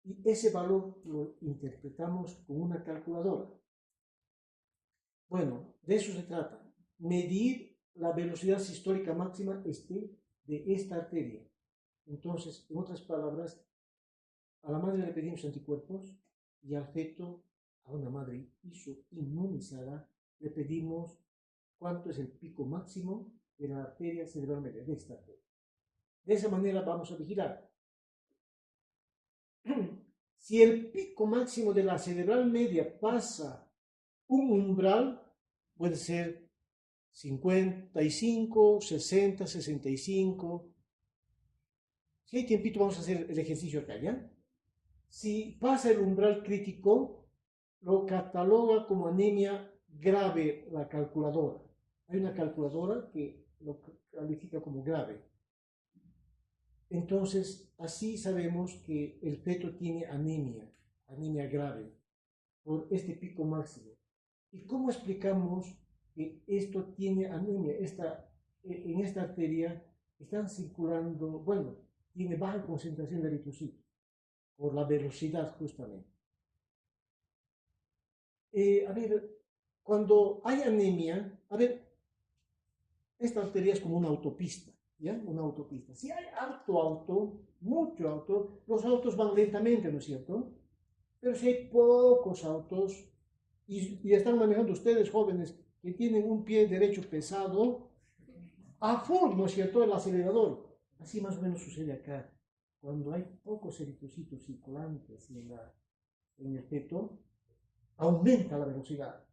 Y ese valor lo interpretamos con una calculadora. Bueno, de eso se trata. Medir la velocidad sistólica máxima de esta arteria. Entonces, en otras palabras, a la madre le pedimos anticuerpos y al feto, a una madre isoinmunizada, le pedimos cuánto es el pico máximo de la arteria cerebral media, de esta arteria. De esa manera vamos a vigilar. Si el pico máximo de la cerebral media pasa un umbral, puede ser 55, 60, 65. Si hay tiempito, vamos a hacer el ejercicio acá, ¿ya? Si pasa el umbral crítico, lo cataloga como anemia grave la calculadora. Hay una calculadora que lo califica como grave. Entonces, así sabemos que el feto tiene anemia grave, por este pico máximo. ¿Y cómo explicamos que esto tiene anemia? En esta arteria están circulando, bueno, tiene baja concentración de eritrocitos, por la velocidad justamente. A ver, cuando hay anemia, a ver, esta arteria es como una autopista, ¿ya? Una autopista. Si hay mucho auto, los autos van lentamente, ¿no es cierto? Pero si hay pocos autos y están manejando ustedes jóvenes que tienen un pie derecho pesado, a full, ¿no es cierto?, el acelerador. Así más o menos sucede acá. Cuando hay pocos eritrocitos circulantes en el feto, aumenta la velocidad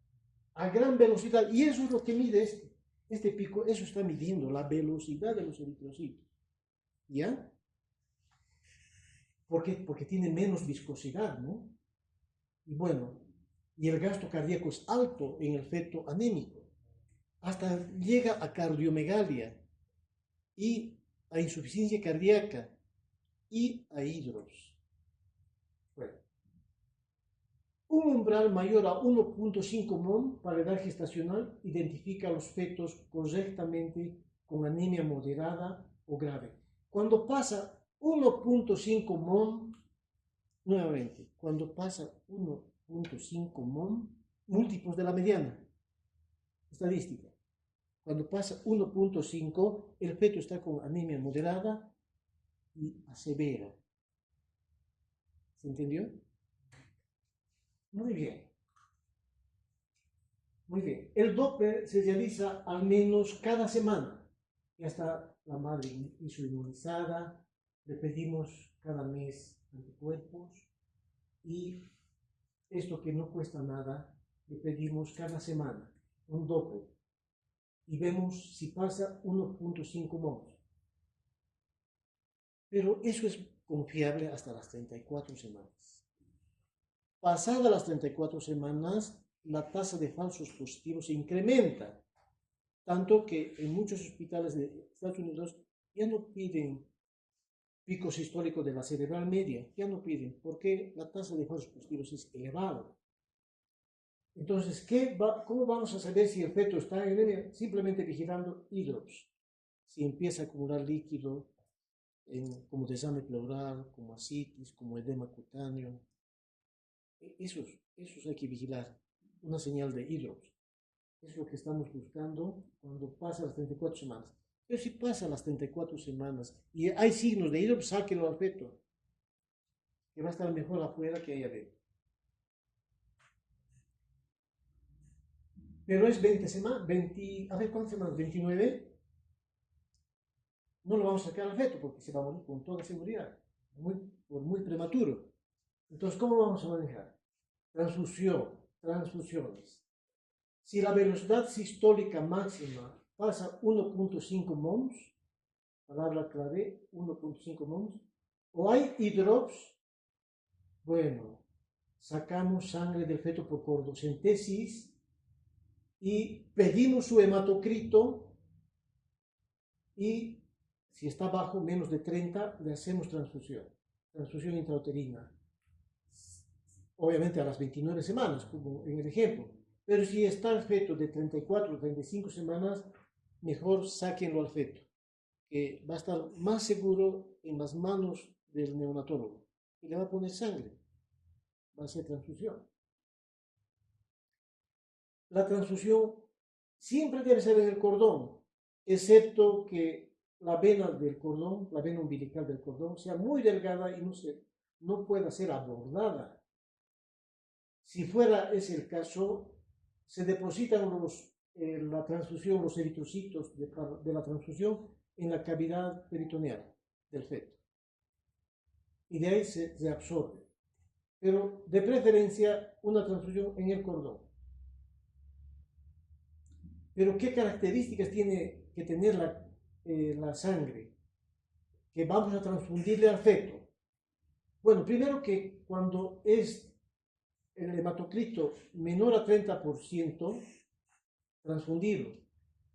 a gran velocidad. Y eso es lo que mide este pico, eso está midiendo la velocidad de los eritrocitos. ¿Ya? Porque tiene menos viscosidad, ¿no? Y bueno, y el gasto cardíaco es alto en el feto anémico. Hasta llega a cardiomegalia y a insuficiencia cardíaca y a hidros. Bueno, un umbral mayor a 1.5 mol para la edad gestacional identifica a los fetos correctamente con anemia moderada o grave. Cuando pasa 1.5 mol, nuevamente, cuando pasa 1.5 mol, múltiplos de la mediana, estadística. Cuando pasa 1.5, el feto está con anemia moderada y severa. ¿Se entendió? Muy bien. Muy bien. El Doppler se realiza al menos cada semana. Ya está la madre inmunizada, le pedimos cada mes anticuerpos y esto que no cuesta nada, le pedimos cada semana un Doppler y vemos si pasa 1.5 mols. Pero eso es confiable hasta las 34 semanas. Pasadas las 34 semanas, la tasa de falsos positivos se incrementa, tanto que en muchos hospitales de Estados Unidos ya no piden pico sistólico de la cerebral media, ya no piden, porque la tasa de falsos positivos es elevada. Entonces, ¿cómo vamos a saber si el feto está en anemia? Simplemente vigilando hidrops. Si empieza a acumular líquido, como desame pleural, como ascitis, como edema cutáneo, esos hay que vigilar, una señal de hidrops. Es lo que estamos buscando cuando pasa las 34 semanas. Pero si pasa las 34 semanas y hay signos de hidrops, sáquenlo al feto, que va a estar mejor afuera que ahí adentro. Pero es 20 semanas, a ver, ¿cuántas semanas? 29. No lo vamos a sacar al feto porque se va a morir con toda seguridad, por muy prematuro. Entonces, ¿cómo vamos a manejar? Transfusiones. Si la velocidad sistólica máxima pasa 1.5 mols, palabra clave, 1.5 mols, o hay hidrops, bueno, sacamos sangre del feto por cordocentesis y pedimos su hematocrito y si está bajo menos de 30 le hacemos transfusión intrauterina. Obviamente a las 29 semanas, como en el ejemplo. Pero si está el feto de 34 o 35 semanas, mejor sáquenlo al feto, que va a estar más seguro en las manos del neonatólogo. Y le va a poner sangre. Va a ser transfusión. La transfusión siempre debe ser en el cordón, excepto que la vena del cordón, la vena umbilical del cordón, sea muy delgada y no pueda ser abordada. Si fuera ese el caso, se depositan la transfusión, los eritrocitos de la transfusión en la cavidad peritoneal del feto. Y de ahí se absorbe. Pero de preferencia una transfusión en el cordón. Pero ¿qué características tiene que tener la sangre que vamos a transfundirle al feto? Bueno, primero que cuando es el hematocrito menor a 30%, transfundirlo.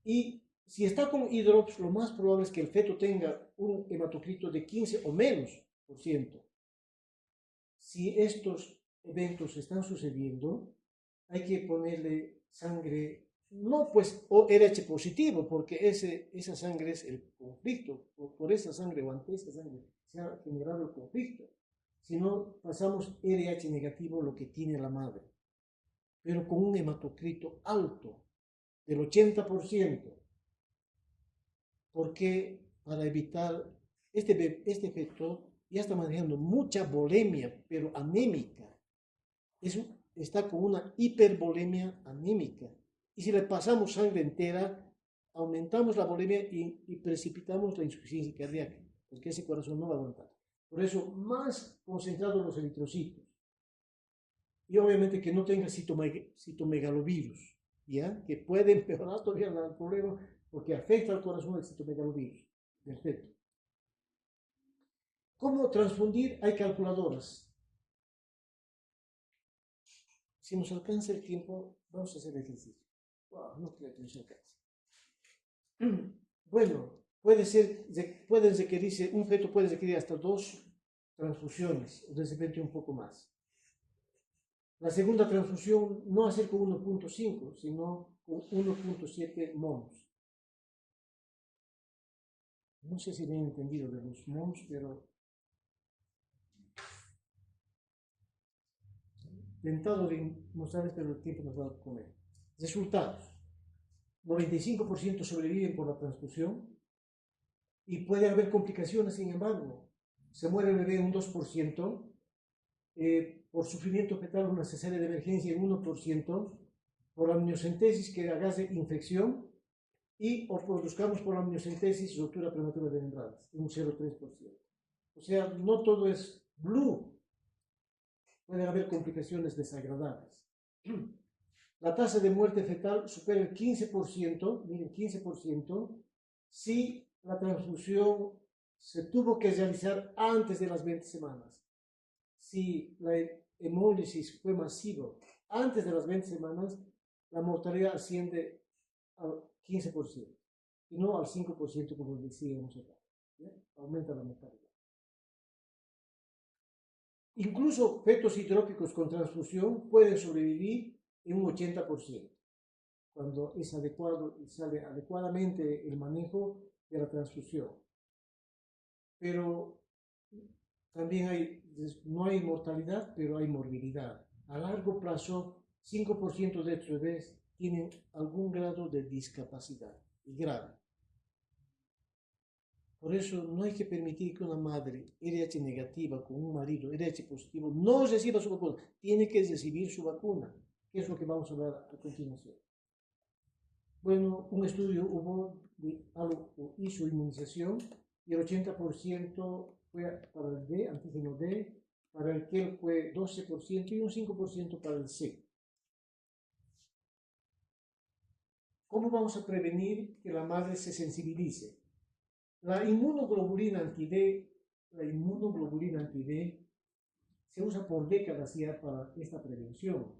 Y si está con hidrops, lo más probable es que el feto tenga un hematocrito de 15 o menos por ciento. Si estos eventos están sucediendo, hay que ponerle sangre, no pues RH positivo, porque esa sangre es el conflicto, por esa sangre o ante esa sangre se ha generado el conflicto, sino pasamos RH negativo, lo que tiene la madre, pero con un hematocrito alto, del 80%, porque para evitar este feto ya está manejando mucha volemia, pero anémica. Está con una hipervolemia anémica. Y si le pasamos sangre entera, aumentamos la volemia y precipitamos la insuficiencia cardíaca, porque ese corazón no va a aguantar. Por eso, más concentrados los eritrocitos. Y obviamente que no tenga citomegalovirus, ¿ya? Que puede empeorar todavía el problema porque afecta al corazón el citomegalovirus del feto. ¿Cómo transfundir? Hay calculadoras. Si nos alcanza el tiempo, vamos a hacer el ejercicio. Wow, no creo que nos alcance. Bueno, pueden requerirse, un feto puede requerir hasta 2 transfusiones, o de repente un poco más. La segunda transfusión no hacer con 1.5, sino con 1.7 monos. No sé si me han entendido de los monos, pero tentado de mostrarles, pero el tiempo nos va a comer. Resultados. 95% sobreviven por la transfusión y puede haber complicaciones, sin embargo. Se muere el bebé un 2%, por sufrimiento fetal una cesárea de emergencia en 1%, por amniocentesis que haga infección y o produzcamos por amniocentesis ruptura prematura de membranas, un 0,3%. O sea, no todo es blue. Pueden haber complicaciones desagradables. La tasa de muerte fetal supera el 15%, miren, 15%, si la transfusión se tuvo que realizar antes de las 20 semanas. Si la hemólisis fue masiva antes de las 20 semanas, la mortalidad asciende al 15%, y no al 5% como decíamos acá. ¿Ya? Aumenta la mortalidad. Incluso fetos hidrópicos con transfusión pueden sobrevivir en un 80%, cuando es adecuado y sale adecuadamente el manejo de la transfusión. Pero también no hay mortalidad, pero hay morbilidad. A largo plazo, 5% de estos bebés tienen algún grado de discapacidad, y grave. Por eso no hay que permitir que una madre RH negativa con un marido RH positivo no reciba su vacuna. Tiene que recibir su vacuna, que es lo que vamos a hablar a continuación. Bueno, un estudio hubo de hizo inmunización y el 80% fue para el D, antígeno D, para el que fue 12% y un 5% para el C. ¿Cómo vamos a prevenir que la madre se sensibilice? La inmunoglobulina anti-D se usa por décadas ya para esta prevención.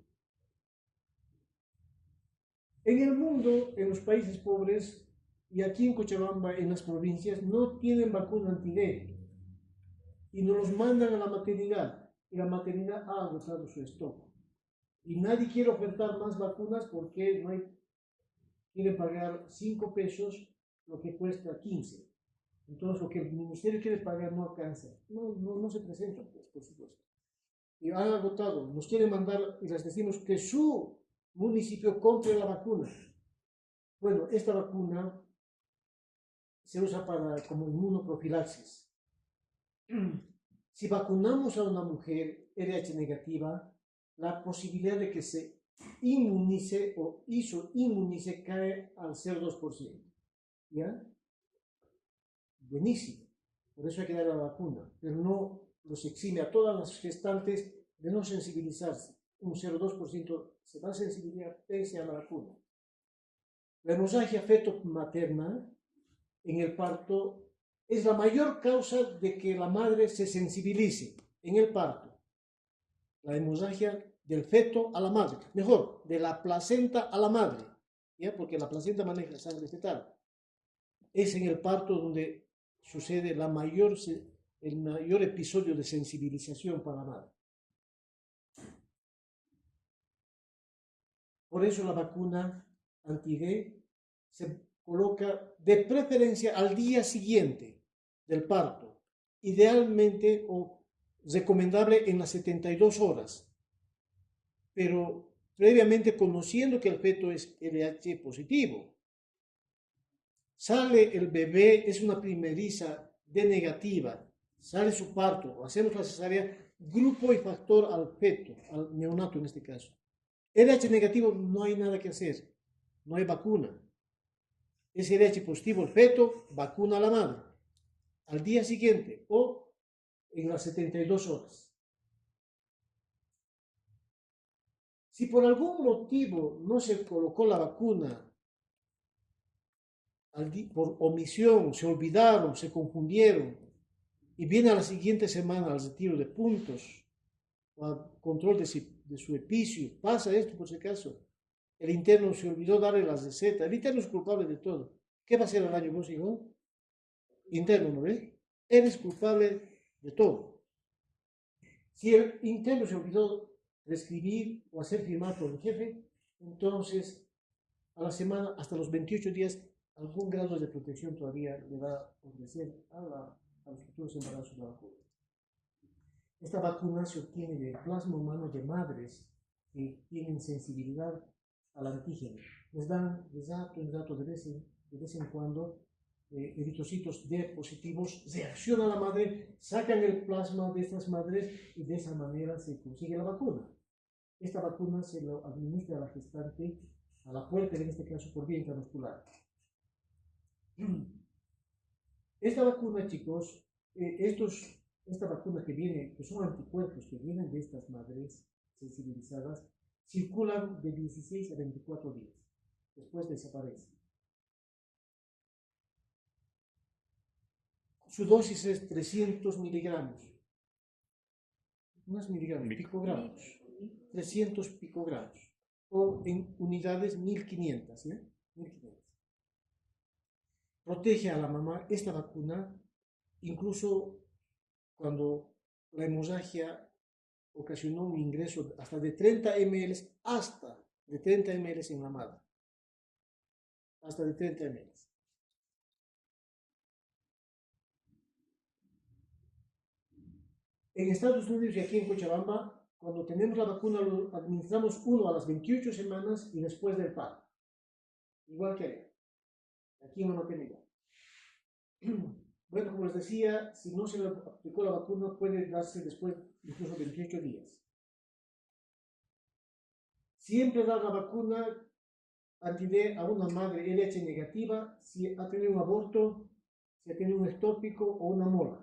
En el mundo, en los países pobres y aquí en Cochabamba, en las provincias, no tienen vacuna anti-D y nos los mandan a la maternidad y la maternidad ha agotado su stock. Y nadie quiere ofertar más vacunas porque quieren pagar 5 pesos lo que cuesta 15. Entonces, lo que el ministerio quiere pagar no alcanza. No se presenta, pues, por supuesto. Y han agotado. Nos quieren mandar y les decimos que su municipio compre la vacuna. Bueno, esta vacuna se usa como inmunoprofilaxis. Si vacunamos a una mujer RH negativa, la posibilidad de que se inmunice o inmunice cae al 0,2%. ¿Ya? Buenísimo, por eso hay que dar la vacuna, pero no los exime a todas las gestantes de no sensibilizarse. Un 0,2% se va a sensibilizar pese a la vacuna. La hemorragia feto-materna en el parto es la mayor causa de que la madre se sensibilice en el parto. La hemorragia del feto a la madre, mejor, de la placenta a la madre, ¿ya? Porque la placenta maneja sangre fetal. Es en el parto donde sucede el mayor episodio de sensibilización para la madre. Por eso la vacuna anti-D se coloca de preferencia al día siguiente del parto, idealmente o recomendable en las 72 horas, pero previamente conociendo que el feto es LH positivo. Sale el bebé, es una primeriza D negativa, sale su parto, hacemos la cesárea, grupo y factor al feto, al neonato en este caso. LH negativo no hay nada que hacer, no hay vacuna. Es LH positivo el feto, vacuna a la madre. Al día siguiente o en las 72 horas. Si por algún motivo no se colocó la vacuna, por omisión, se olvidaron, se confundieron, y viene a la siguiente semana al retiro de puntos, al control de su epicio, pasa esto por si acaso, el interno se olvidó darle la receta, el interno es culpable de todo. ¿Qué va a hacer el año vos, hijo? Interno, ¿no ves? Eres culpable de todo. Si el interno se olvidó de escribir o hacer firmar por el jefe, entonces a la semana, hasta los 28 días, algún grado de protección todavía le va a ofrecer a los futuros embarazos de la vacuna. Esta vacuna se obtiene del plasma humano de madres que tienen sensibilidad al antígeno. Les da un dato de vez en cuando eritrocitos D positivos, reacciona la madre, sacan el plasma de estas madres y de esa manera se consigue la vacuna. Esta vacuna se lo administra a la gestante a la puerta, en este caso por vía intramuscular. Esta vacuna, chicos, esta vacuna que son anticuerpos que vienen de estas madres sensibilizadas, circulan de 16 a 24 días, después desaparecen. Su dosis es 300 miligramos, más miligramos, picogramos, 300 picogramos, o en unidades 1500, ¿eh? 1500. Protege a la mamá esta vacuna, incluso cuando la hemorragia ocasionó un ingreso hasta de 30 ml, hasta de 30 ml en la madre. Hasta de 30 ml. En Estados Unidos y aquí en Cochabamba, cuando tenemos la vacuna, lo administramos uno a las 28 semanas y después del parto. Igual que aquí en la maternidad. Bueno, como les decía, si no se le aplicó la vacuna, puede darse después incluso 28 días. Siempre dar la vacuna anti-D a una madre LH negativa si ha tenido un aborto, si ha tenido un ectópico o una mola.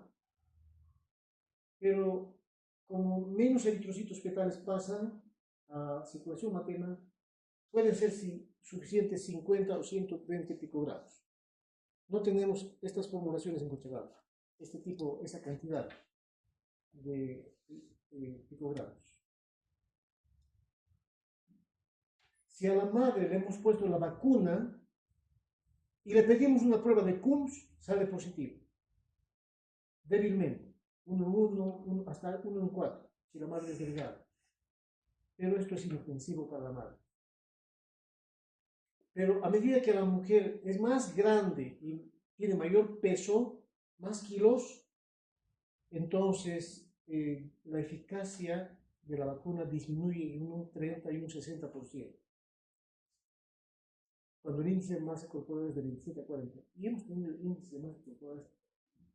Pero como menos eritrocitos fetales pasan a circulación materna, pueden ser suficientes 50 o 120 picogramos. No tenemos estas formulaciones en Cochabamba, esa cantidad de picogramos. Si a la madre le hemos puesto la vacuna y le pedimos una prueba de Coombs, sale positivo. Débilmente. 1 en 1, hasta 1 en 4, si la madre es delgada. Pero esto es inofensivo para la madre. Pero a medida que la mujer es más grande y tiene mayor peso, más kilos, entonces la eficacia de la vacuna disminuye en un 30 y un 60%. Cuando el índice de masa corporal es de 27 a 40. Y hemos tenido el índice de masa corporal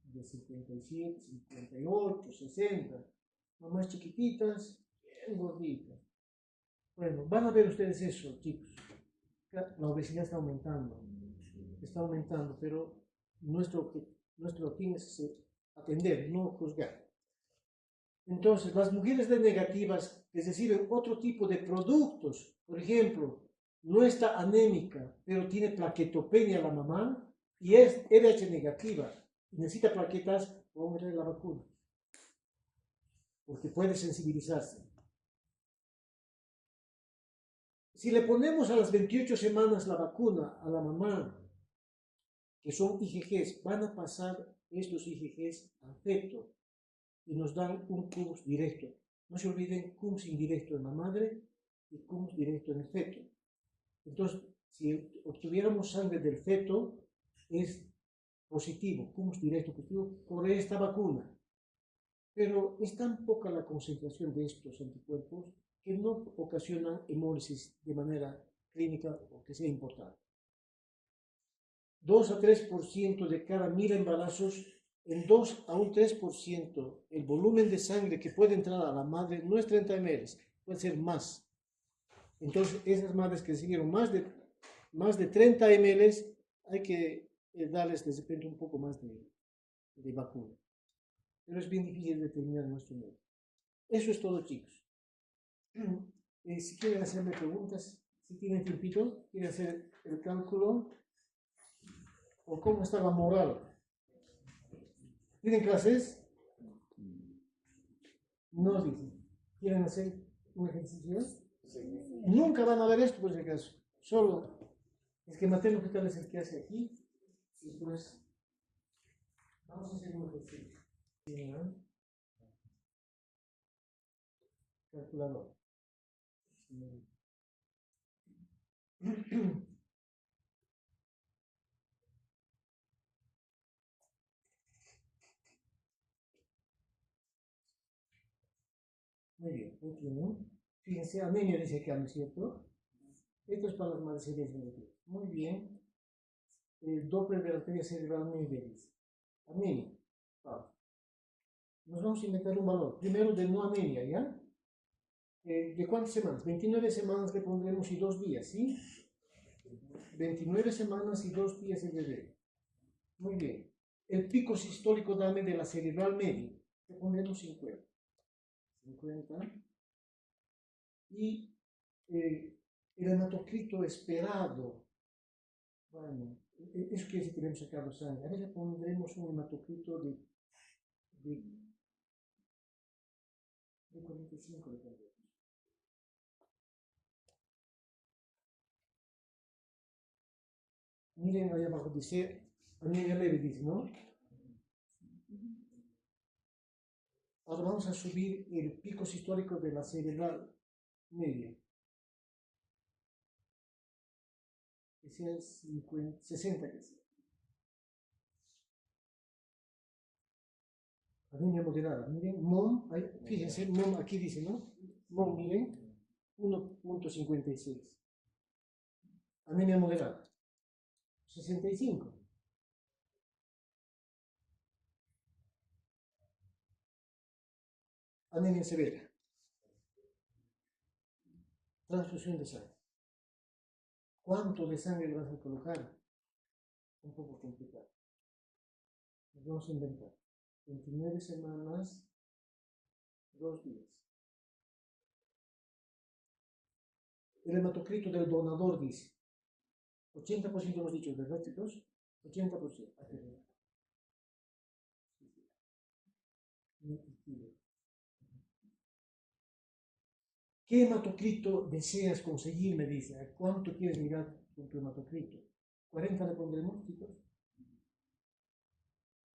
de 57, 58, 60. Mamás chiquititas, bien gorditas. Bueno, van a ver ustedes eso, chicos. La obesidad está aumentando, pero nuestro fin es atender, no juzgar. Entonces, las mujeres D negativas que reciben otro tipo de productos, por ejemplo, no está anémica, pero tiene plaquetopenia la mamá y es RH negativa y necesita plaquetas, póngale la vacuna, porque puede sensibilizarse. Si le ponemos a las 28 semanas la vacuna a la mamá, que son IgGs, van a pasar estos IgGs al feto y nos dan un CUMS directo. No se olviden, CUMS indirecto en la madre y CUMS directo en el feto. Entonces, si obtuviéramos sangre del feto, es positivo, CUMS directo positivo por esta vacuna. Pero es tan poca la concentración de estos anticuerpos que no ocasionan hemólisis de manera clínica o que sea importante. 2 a 3% de cada 1000 embarazos, en 2 a un 3% el volumen de sangre que puede entrar a la madre no es 30 ml, puede ser más. Entonces, esas madres que recibieron más de 30 ml, hay que darles de repente un poco más de vacuna. Pero es bien difícil determinar nuestro número. Eso es todo, chicos. Si quieren hacerme preguntas, si tienen tiempito, quieren hacer el cálculo, o cómo está la moral. ¿Tienen clases? No, dicen. ¿Quieren hacer un ejercicio? Sí. Nunca van a ver esto, por si acaso. Solo esquematelo que tal es el que hace aquí. Y pues, vamos a hacer un ejercicio. Calculador. Muy bien, continúo. Fíjense, anemia dice que no es cierto. Esto es para las madres negativas. Muy bien. El Doppler de la arteria cerebral muy bien dice. Anemia. Nos vamos a inventar un valor. Primero de no anemia, ¿ya? ¿De cuántas semanas? 29 semanas le pondremos y 2 días, ¿sí? 29 semanas y 2 días el bebé. Muy bien. El pico sistólico dame de la cerebral media. Le pondremos 50. 50. Y el hematocrito esperado. Bueno, eso quiere decir que debemos sacar sangre. A ver, le pondremos un hematocrito de 45. Le pondremos. Miren ahí abajo, dice, anemia leve, dice, ¿no? Ahora vamos a subir el pico sistólico de la cerebral media. Que sea 50, 60, que sea. Anemia moderada. Miren, MOM, ahí, fíjense, MOM aquí dice, ¿no? MOM, miren, 1.56. Anemia moderada, 65. Anemia severa. Transfusión de sangre. ¿Cuánto de sangre le vas a colocar? Un poco complicado. Nos vamos a inventar. 29 semanas, 2 días. El hematocrito del donador dice 80% hemos dicho, ¿verdad, chicos? 80%. ¿Qué hematocrito deseas conseguir? Me dice. ¿A cuánto quieres llegar con tu hematocrito? 40 le pondremos, chicos.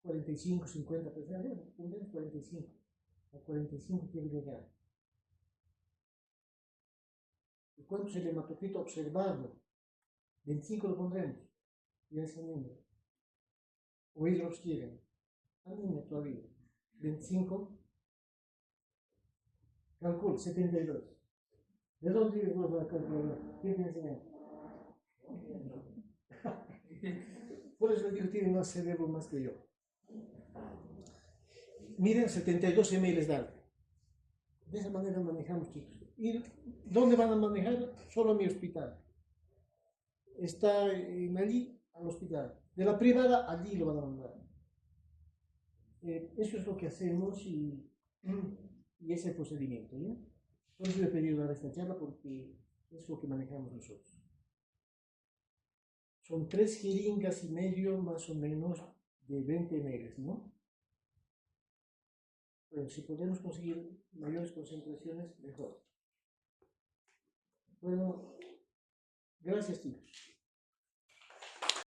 45, 50, pues ya, pondremos 45. A 45 quiero llegar. ¿Y cuánto es el hematocrito observado? 25 lo pondremos. Y ese número. O ellos los quieren. Anímenme todavía. 25. Calcul, 72. ¿De dónde tienes vos la calculadora? ¿Quién te enseñó? Por eso les digo, tienen más cerebro más que yo. Miren, 72 ml de algo. De esa manera manejamos, chicos. ¿Y dónde van a manejar? Solo a mi hospital. Está en allí, al hospital. De la privada, allí lo van a mandar. Eso es lo que hacemos y ese procedimiento, ¿ya? Por eso le he pedido dar esta charla porque es lo que manejamos nosotros. Son 3 jeringas y medio más o menos de 20 ml, ¿no? Pero si podemos conseguir mayores concentraciones, mejor. Bueno, gracias, chicos.